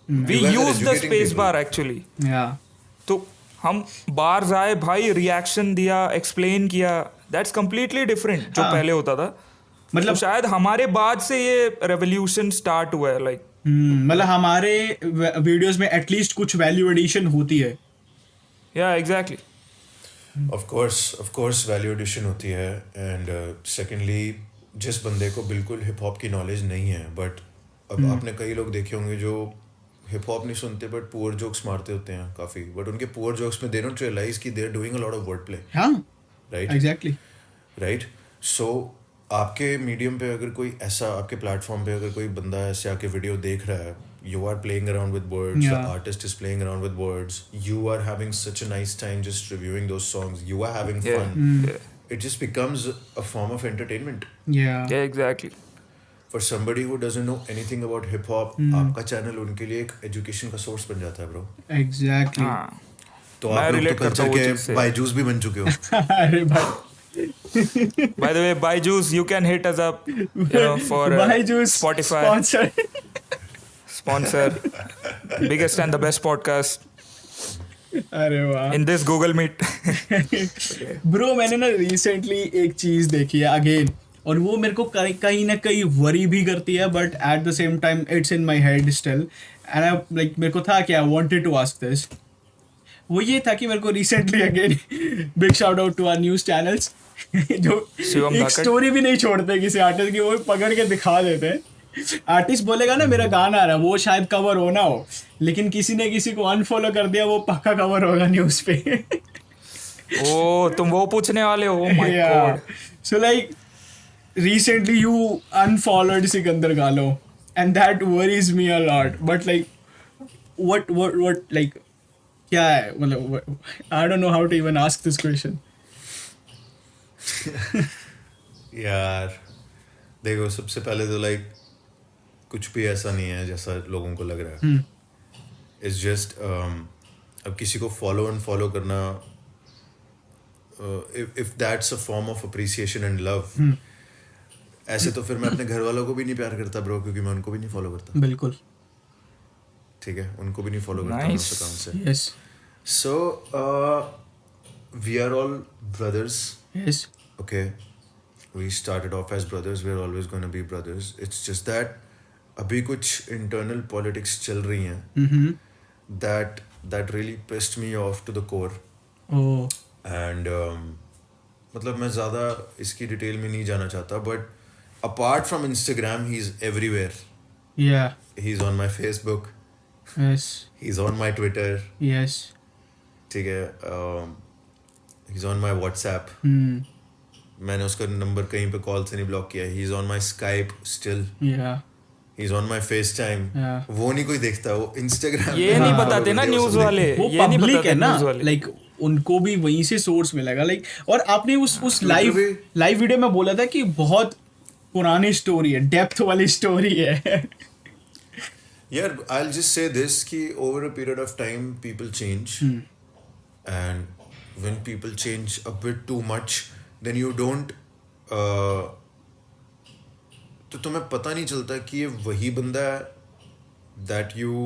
We You guys are use the educating space people. बार एक्चुअली. या तो हम बाहर आए भाई, रिएक्शन दिया, एक्सप्लेन किया, दैट्स कम्प्लीटली डिफरेंट जो हाँ. पहले होता था. मतलब तो शायद हमारे बाद से ये रेवोल्यूशन स्टार्ट हुआ है. लाइक मतलब हमारे वीडियोस में एटलीस्ट कुछ वैल्यू एडिशन होती है. या exactly. of course value addition होती है. And secondly, जिस बंदे को बिल्कुल हिप हॉप की नॉलेज नहीं है, बट अब आपने कई लोग देखे होंगे जो हिप हॉप नहीं सुनते बट पुअर जोक्स मारते होते हैं काफ़ी, बट उनके पुअर जोक्स में दे डोंट रियलाइज कि they are doing a lot of word play. हाँ, राइट एग्जैक्टली. राइट. सो आपके मीडियम पे अगर कोई ऐसा, आपके प्लेटफॉर्म पे अगर कोई बंदा ऐसे आके वीडियो देख रहा है, you are playing around with words, the Yeah. artist is playing around with words, you are having such a nice time just reviewing those songs, you are having Yeah. fun. Yeah. It just becomes a form of entertainment. या Yeah, exactly. For somebody who doesn't know anything about hip hop, आपका channel उनके लिए एक education का source बन जाता है, bro. Exactly. हाँ. तो मैं आप लोग relate तो करता कल्चर हूँ वो चीज़ के से. बायजूस भी बन चुके हो. अरे भाई, By the way, Byju's, you can hit us up, for Byju's Spotify sponsor, biggest and the best podcast अरे वाह. in this Google Meet. Bro, मैंने ना रिसेंटली एक चीज़ देखी है अगेन, और वो मेरे को कहीं ना कहीं वरी भी करती है, but at the same time it's in my head still. And I like, मेरे को था कि I wanted to ask this. वो ये था कि मेरे को recently again big shout out to our news channels जो शिवम एक धाकड़. स्टोरी भी नहीं छोड़ते किसी आर्टिस्ट की, वो पकड़ के दिखा देते हैं. आर्टिस्ट बोलेगा ना मेरा गाना आ रहा है, वो शायद कवर होना हो, लेकिन किसी ने किसी को अनफॉलो कर दिया, वो पक्का कवर होगा न्यूज़ पे. ओ, तुम वो पूछने वाले हो? Oh my God. So like recently you unfollowed Sikandar Galo, and that worries me a lot. But like, what like, क्या है मतलब? I don't know how to even ask this question. यार देखो, सबसे पहले तो लाइक कुछ भी ऐसा नहीं है जैसा लोगों को लग रहा है. इट्स जस्ट अब किसी को फॉलो एंड फॉलो करना, if that's a form of appreciation and love, ऐसे तो फिर मैं अपने घर वालों को भी नहीं प्यार करता, ब्रो, क्योंकि मैं उनको भी नहीं फॉलो करता. बिल्कुल. ठीक है, उनको भी नहीं फॉलो करता Nice. उस अकाउंट से. Yes. So we are all brothers. Yes. Okay, we started off as brothers, we're always going to be brothers. It's just that अभी कुछ internal politics चल रही हैं that really pissed me off to the core. Oh. And मतलब मैं ज़्यादा इसकी detail में नहीं जाना चाहता, but apart from Instagram, he's everywhere. Yeah. He's on my Facebook, Yes. he's on my Twitter, Yes. ठीक है, he's on my WhatsApp. मैंने उसका नंबर कहीं पे कॉल से नहीं ब्लॉक किया. He's on my Skype still. Yeah. He's on my FaceTime. Yeah. वो नहीं कोई देखता, वो Instagram ये पे नहीं follow बताते ना करते हैं, न्यूज़ वो सब वाले. वो ये नहीं पब्लिक बताते है ना, न्यूज़ वाले. लाइक उनको भी वहीं से सोर्स मिलेगा. लाइक, और आपने उस Twitter भी. लाइव वीडियो में बोला था कि बहुत पुरानी स्टोरी है, डेप्थ वाली स्टोरी है. Yeah, I'll just say this कि over a period of time people change, and when people change a bit too much, then you don't तो तुम्हें पता नहीं चलता कि ये वही बंदा है that you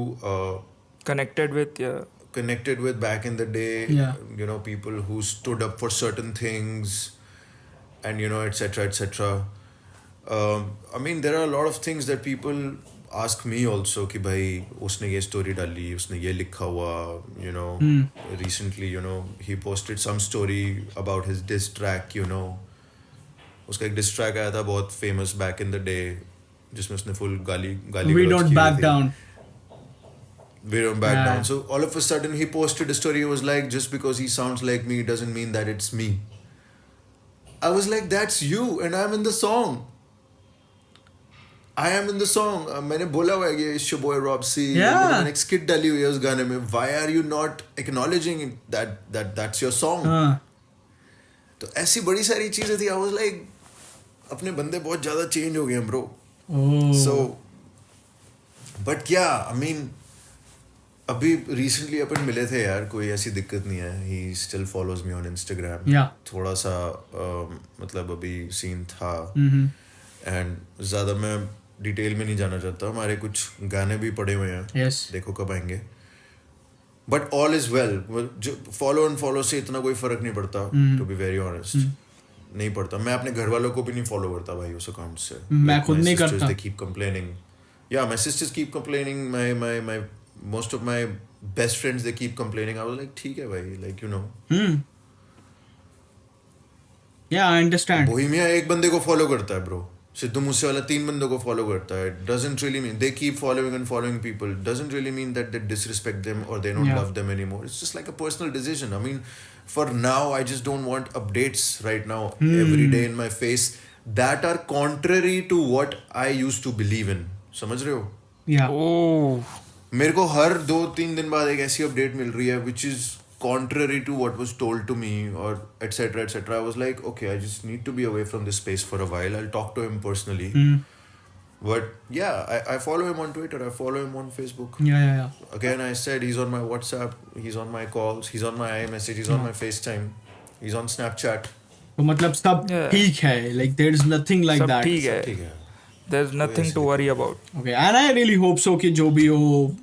Connected with, yeah. connected with back in the day. Yeah. You know, people who stood up for certain things, and you know, etc., etc. I mean, there are a lot of things that people ask me also कि भाई उसने ये story डाली, उसने ये लिखा हुआ, you know. Recently, you know, he posted some story about his diss track, you know. उसका एक diss track आया था बहुत famous back in the day, जिसमें उसने full गाली We गलौज don't की हुई back थी. down. We don't back Yeah. down. So all of a sudden he posted a story. He was like, just because he sounds like me doesn't mean that it's me. I was like, that's you, and I'm in the song. I am in the song. मैंने बोला हुआ है ये it's your boy Rob C. Yeah. मैंने एक skit डाली हुई है उस गाने में. Why are you not acknowledging that's your song? हाँ. तो ऐसी बड़ी सारी चीजें थी. I was like, अपने बंदे बहुत ज़्यादा change हो गए हैं bro. Oh. So, but yeah, I mean, अभी recently अपन मिले थे यार, कोई ऐसी दिक्कत नहीं है. He still follows me on Instagram. Yeah. थोड़ा सा मतलब अभी सीन था. Mhm. And ज़्यादा मैं डिटेल में नहीं जाना चाहता. हमारे कुछ गाने भी पड़े हुए हैं. Yes. देखो कब आएंगे. But all is well. जो follow and follow से इतना कोई फर्क नहीं पड़ता. To be very honest. नहीं पड़ता. मैं अपने घर वालों को भी नहीं फॉलो करता भाई उस अकाउंट से. मैं Like, खुद my नहीं sisters, करता. They keep complaining. Yeah, my sisters keep complaining. My most of my best friends they keep complaining. I was like, ठीक है भाई, like you know. Yeah, I understand. Bohemia एक बंदे को फॉलो करता है ब्रो. सिद्धू मूसे वाला 3 बंदों को फॉलो करता है. Doesn't really mean they keep following and following people. Doesn't really mean that they disrespect them or they don't Yeah. love them anymore. It's just like a personal decision. I mean, for now, I just don't want updates right now every day in my face that are contrary to what I used to believe in. समझ रहे हो? Yeah. Oh, मेरे को हर 2-3 दिन बाद एक ऐसी update मिल रही है which is contrary to what was told to me or etc etc. I was like, okay, I just need to be away from this space for a while. I'll talk to him personally. But yeah, I follow him on Twitter. I follow him on Facebook. Yeah. Again, I said he's on my WhatsApp. He's on my calls. He's on my iMessage. He's on my FaceTime. He's on Snapchat. तो मतलब सब Yeah. ठीक है. Like there is nothing like सब that. ठीक है. ठीक है. There's nothing to worry about. Okay, and I really hope so कि जो भी हो,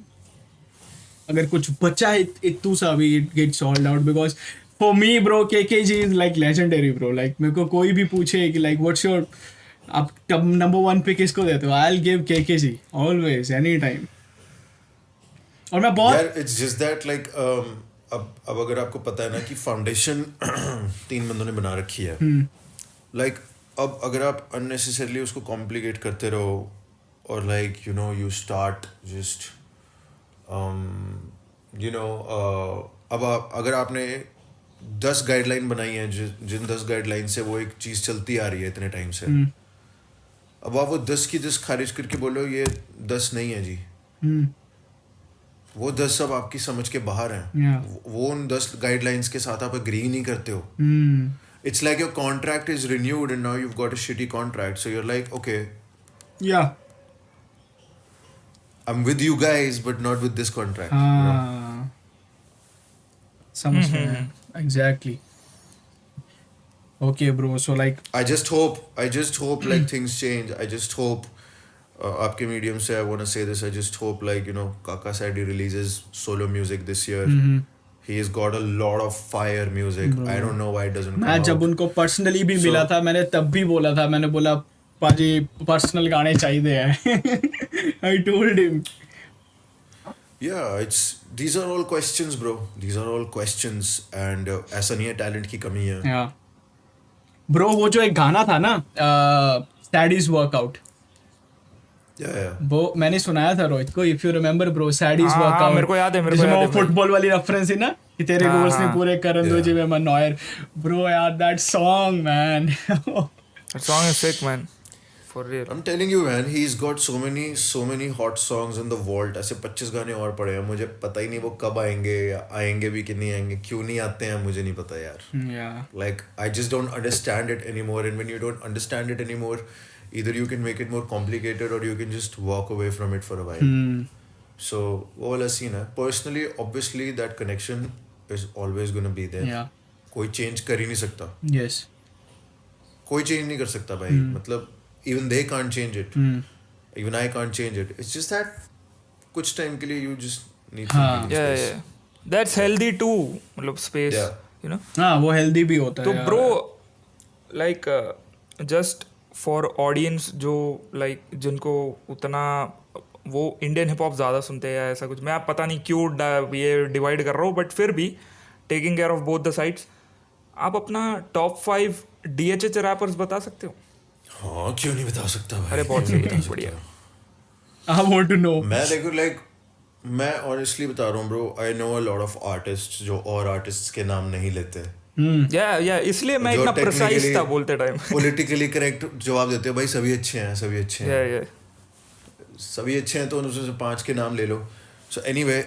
अगर कुछ बचा है इतू सा भी it gets solved out, because for me bro KKG is like legendary bro. Like मेरे को कोई भी पूछे कि like what's your आप तब number 1 पे किसको देते हो, I'll give KKG always anytime. और मैं बहुत यार it's just that like अब अगर आपको पता है ना कि फाउंडेशन 3 बंदों ने बना रखी है. Like अब अगर आप unnecessarily उसको complicate करते रहो और like you know you start just you know अब अगर आपने 10 गाइडलाइन बनाई हैं जिन 10 गाइडलाइन से वो एक चीज़ चलती आ रही है इतने टाइम से, अब आप वो 10 की 10 खारिज करके बोलो ये 10 नहीं है जी, वो 10 सब आपकी समझ के बाहर हैं. Yeah. वो उन 10 गाइडलाइंस के साथ आप अग्री नहीं करते हो. It's like your contract is renewed and now you've got a shitty contract. So you're like, okay, yeah. I'm with you guys, but not with this contract. you know? समझ गया. Exactly. Okay bro, so like I just hope like things change. I just hope आपके medium से I want to say this. I just hope like you know Kaka said he releases solo music this year. He has got a lot of fire music. I don't know why it doesn't come मैं जब out. उनको personally भी मिला था, मैंने तब भी बोला था, मैंने बोला पाजी पर्सनल गाने चाहिए हैं. I told him. Yeah, these are all questions, bro. These are all questions, and ऐसा नहीं है talent की कमी है. Yeah. Bro वो जो एक गाना था ना Sadie's Workout, Yeah. वो मैंने सुनाया था रोहित को. If you remember bro, Sadie's हाँ, Workout. मेरे को याद है, जिसमें वो भाई. फुटबॉल वाली रेफरेंस है ना कि तेरे हाँ, गोल्स ने हाँ. पूरे करन दो Yeah. जी मैं नॉयर. ब्रो यार that song man. That song is sick, man. For real. I'm telling you, man, he's got so many hot songs in the vault. ऐसे 25 गाने और पड़े हैं. मुझे पता ही नहीं वो कब आएंगे या आएंगे भी कि नहीं आएंगे. क्यों नहीं आते हैं मुझे नहीं पता यार. Yeah. Like I just don't understand it anymore. And when you don't understand it anymore, either you can make it more complicated or you can just walk away from it for a while. So वो वाला scene है. Personally, obviously, that connection is always gonna be there. Yeah. कोई change कर ही नहीं सकता. Yes. कोई change नहीं कर सकता भाई. मतलब even they can't change it. Even I can't change it. It's just that कुछ टाइम के लिए you just need some breathing yeah space. yeah that's healthy too मतलब space Yeah. you know. हाँ वो हेल्दी भी होता तो है bro like just for audience जो लाइक जिनको उतना वो इंडियन हिप हॉप ज़्यादा सुनते हैं या ऐसा कुछ, मैं आप पता नहीं क्यों ये डिवाइड कर रहा हूँ, बट फिर भी taking care of both the sides, आप अपना टॉप 5 DHH रैपर्स बता सकते हो? हाँ क्यों नहीं बता सकता भाई. अरे बहुत सही है, बढ़िया. I want to know. मैं देखो लाइक मैं ऑनेस्टली बता रहा हूँ bro, I know a lot of artist जो और आर्टिस्ट्स के नाम नहीं लेते. या इसलिए मैं इतना प्रिसाइज था बोलते टाइम. पॉलिटिकली करेक्ट जवाब देते हो भाई, सभी अच्छे हैं, सभी अच्छे हैं. या सभी अच्छे हैं तो उनमें से 5 के नाम ले लो. So anyway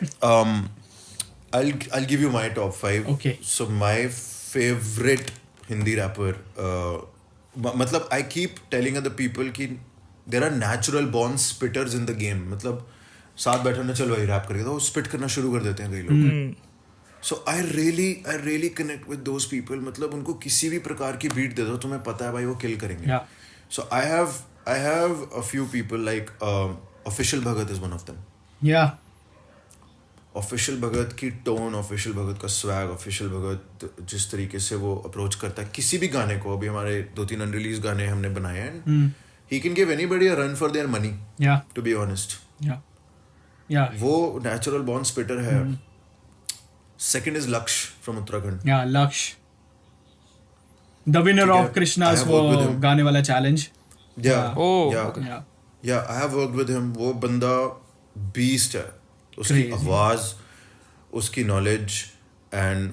I'll give you my top 5. Okay. So my favorite Hindi rapper, मतलब I keep telling other people कि there are natural born spitters in the game. मतलब साथ बैठे ना चलो भाई रैप करके तो स्पिट करना शुरू कर देते हैं कई लोग. So I really connect with those people. मतलब उनको किसी भी प्रकार की बीट दे दो, तुम्हें पता है भाई वो किल करेंगे. Yeah. So I have a few people like Official Bhagat is one of them. या ऑफिशियल भगत की टोन, ऑफिशियल भगत का स्वैग, ऑफिशियल भगत जिस तरीके से वो अप्रोच करता है किसी भी गाने को. अभी हमारे 2-3 अनरिलीज गाने हमने बनाए हैं. He can give anybody a run for their money, या टू बी ऑनेस्ट. या वो नेचुरल बॉर्न स्पिटर है. सेकंड इज लक्ष्य फ्रॉम उत्तराखंड. या लक्ष्य द विनर ठीक है. ऑफ कृष्णास I have वो worked with him. गाने वाला चैलेंज. या Oh, या okay. या या I have worked with him. वो बंदा बीस्ट है. उसकी Crazy. आवाज, उसकी नॉलेज एंड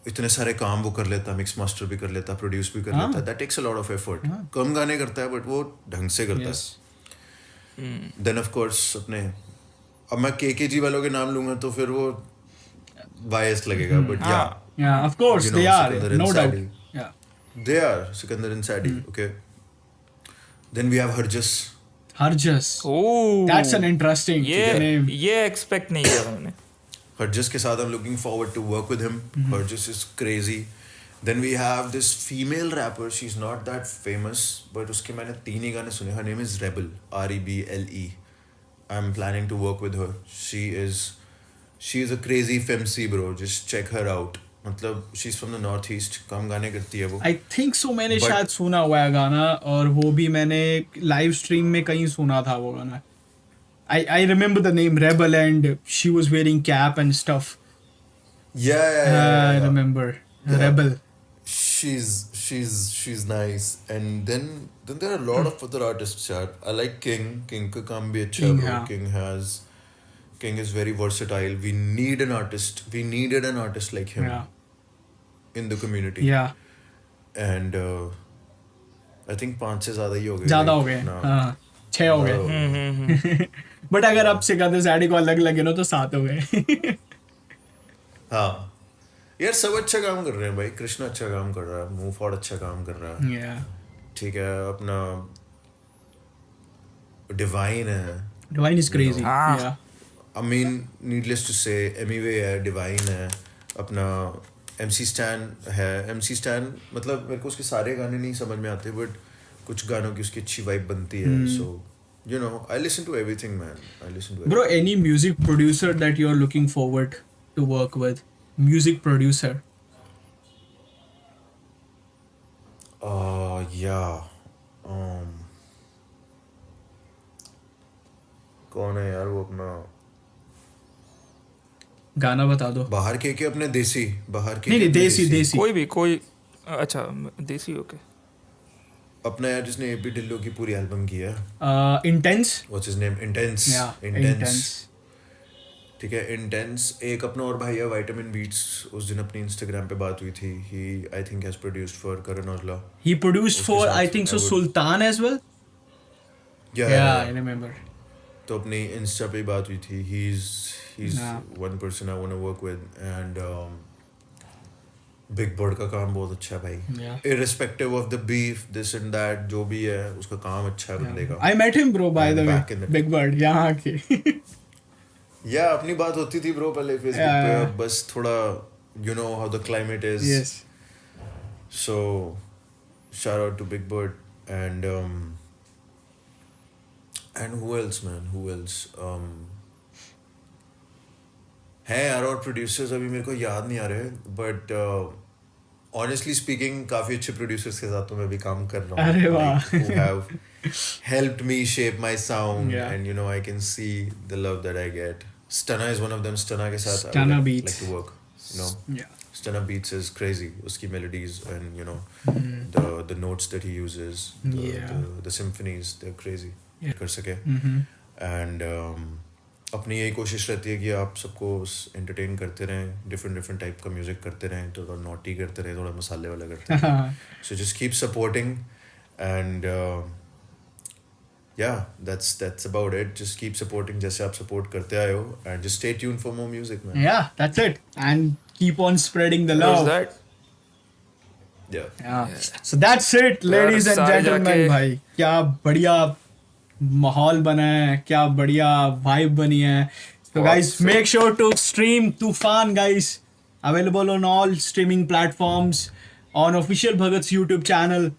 इतने सारे काम वो कर लेता. मिक्स मास्टर भी कर लेता, प्रोड्यूस भी कर लेता. That takes a lot of effort. कम गाने करता है बट वो ढंग से करता यस है. देन ऑफ कोर्स अपने, अब मैं KKG वालों के नाम लूंगा तो फिर वो बायस लगेगा, but yeah yeah of course You they know, are Sikandar no and doubt. Sadi. Yeah they are Sikandar and Sadi. Okay, then we have Harjas. Harjas. Oh, that's an interesting name. ये expect नहीं किया था मैंने. Harjas के साथ I'm looking forward to work with him. Harjas is crazy. Then we have this female rapper. She's not that famous, but उसके मैंने 3 ही गाने सुने. Her name is Rebel. REBLE. I'm planning to work with her. She is a crazy femc bro. Just check her out. मतलब she's from the northeast. कम गाने करती है वो. I think so मैंने But- शायद सुना हुआ है गाना, और वो भी मैंने लाइव स्ट्रीम में कहीं सुना था वो गाना. I remember the name Rebel, and she was wearing cap and stuff. Yeah. I remember Yeah. Rebel. She's nice. And then there are a lot of other artists यार. I like King. King का काम भी अच्छा है King, bro. हाँ. King is very versatile. We needed an artist like him Yeah. in the community. Yeah. And I think 5 से ज़्यादा ही हो गए. ज्यादा हो like, गए. now. हाँ 6 हो गए. बट अगर अब सिकंदर सैडी को अलग लगे ना तो 7 हो गए. हाँ यार सब अच्छा काम कर रहे हैं भाई. कृष्णा अच्छा काम कर रहा है. मूव फॉर्ड अच्छा काम कर रहा है. Yeah. ठीक है. अपना डिवाइन है. Divine is crazy. हाँ. Yeah. I mean, needless to say, Emiway है, Divine है, अपना MC Stan है. MC Stan मतलब मेरे को उसके सारे गाने नहीं समझ में आते, बट कुछ गानों की उसकी अच्छी वाइब बनती है. So you know, I listen to everything, man. I listen to everything. Bro, any music producer that you're looking forward to work with? Music producer. Yeah. कौन है यार वो अपना गाना बता दो. बाहर के अपने देसी बाहर के नहीं अपने देसी. कोई अच्छा देसी. ओके. अपना यार जिसने AP ढिल्लो की पूरी एल्बम की है. Intense. What's his name? Intense. Yeah. Intense. ठीक है. Intense. एक अपना और भाई है Vitamin Beats. उस दिन अपनी Instagram पे बात हुई थी. He I think has produced for Karan Aujla. He produced उसके for साथ I think so I would- Sultan as well. Yeah, I remember. तो अपनी Insta पे बात हुई थी. He's Yeah. one person I want to work with. And Big Bird का काम बहुत अच्छा है भाई. Yeah. Irrespective of the beef, this and that, जो भी है उसका काम अच्छा है बंदे का. I met him, bro, by And the way. back in the- Big Bird, यहाँ के. या अपनी बात होती थी ब्रो पहले फेसबुक Yeah, पे. yeah. अब बस थोड़ा you know how the climate is. Yes. So shout out to Big Bird and who else, man? Who else? हैं यार और producers अभी मेरे को याद नहीं आ रहे, but honestly speaking काफी अच्छे producers के साथ तो मैं भी काम कर रहा हूँ. अरे वाह. Like, who have helped me shape my sound, Yeah. and I can see the love that I get. Stunna is one of them. Stunna के साथ I Stunna would Beats. like to work. Yeah. Stunna Beats is crazy. Uski melodies and the notes that he uses, the symphonies, they're crazy. Yeah. कर सके. Mm-hmm. And अपनी यही कोशिश रहती है कि आप सबको एंटरटेन करते रहें, डिफरेंट टाइप का म्यूजिक करते रहें, थोड़ा नॉटी करते रहें, थोड़ा मसाले वाला करते रहें. So just keep supporting and yeah, that's about it. Just keep supporting जैसे आप support करते आए हो, and just stay tuned for more music, man. Yeah, that's it. And keep on spreading the How's love. that? Yeah. Yeah. So that's it, ladies and सारे gentlemen. जाके- भाई क्या बढ़िया माहौल बना है, क्या बढ़िया वाइब बनी है. So बहुत guys, सही. make sure to stream Tufan, guys. Available on all streaming platforms, on official Bhagat's YouTube channel.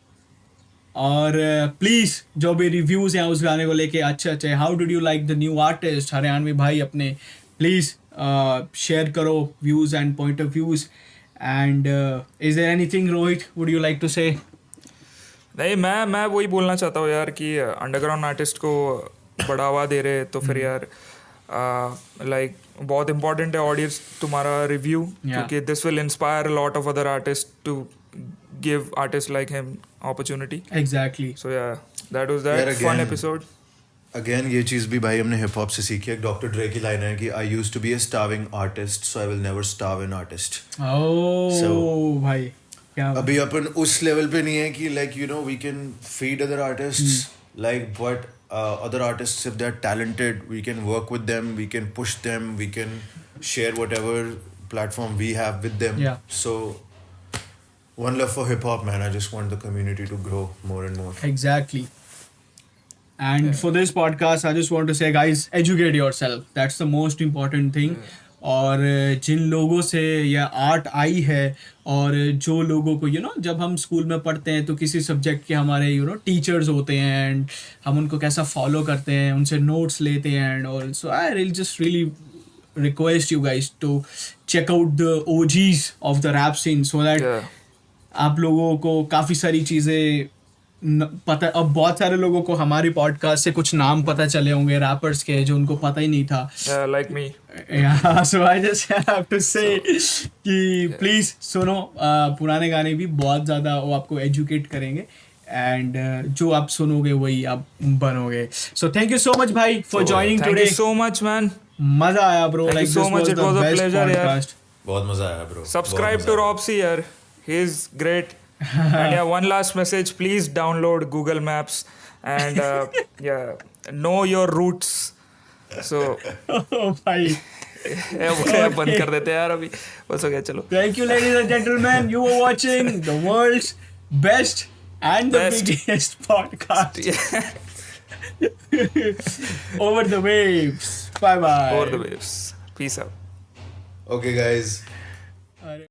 और प्लीज़ जो भी रिव्यूज़ हैं उस गाने को लेके अच्छे how did you like the new artist Haryanvi भाई अपने प्लीज़ शेयर करो views and point of views and is there anything Rohit would you like to say. नहीं, मैं वही बोलना चाहता हूँ यार कि अंडरग्राउंड आर्टिस्ट को बढ़ावा दे रहे तो फिर यार लाइक बहुत इंपॉर्टेंट है ऑडियंस तुम्हारा रिव्यू, क्योंकि this will inspire a lot of other artist to give artist like him opportunity. Exactly. So yeah, that was that Yeah, fun again. episode. Again ये चीज़ भी भाई हमने हिप हॉप से सीखी है. डॉक्टर ड्रे की लाइन है कि I used to be a starving artist, so I will never starve an artist. Oh So, भाई क्या अभी अपन उस लेवल पे नहीं है कि like we can feed other artists, like but other artists if they're talented we can work with them, we can push them, we can share whatever platform we have with them. Yeah. So one love for hip hop, man. I just want the community to grow more and more. Exactly. And for this podcast, I just want to say, guys, educate yourself. That's the most important thing. और जिन लोगों से यह art I है और जो लोगों को जब हम स्कूल में पढ़ते हैं तो किसी सब्जेक्ट के हमारे टीचर्स होते हैं एंड हम उनको कैसा फॉलो करते हैं, उनसे नोट्स लेते हैं and all. So I really just really request you guys to check out the OGs of the rap scene so that Yeah. आप लोगों को काफ़ी सारी चीज़ें पता. अब बहुत सारे लोगों को हमारी पॉडकास्ट से कुछ नाम पता चले होंगे रैपर्स के जो उनको पता ही नहीं था. Yeah, like me. So I just have to say कि प्लीज़ सुनो पुराने गाने भी बहुत ज़्यादा वो आपको एजुकेट करेंगे एंड जो आप सुनोगे वही आप बनोगे. So thank you so much भाई for joining Thank today. you so much, man. मज़ा आया bro. Thank you so much. It was a pleasure, यार. बहुत मजा आया bro. Subscribe to Ropsy, yaar. He's great. And yeah, one last message. Please download Google Maps and yeah, know your routes. So भाई बंद कर देते हैं यार अभी. बस हो गया, चलो. Thank you, ladies and gentlemen. You were watching the world's best and the Best. biggest podcast. Over the waves. Bye bye. Over the waves. Peace out. Okay guys,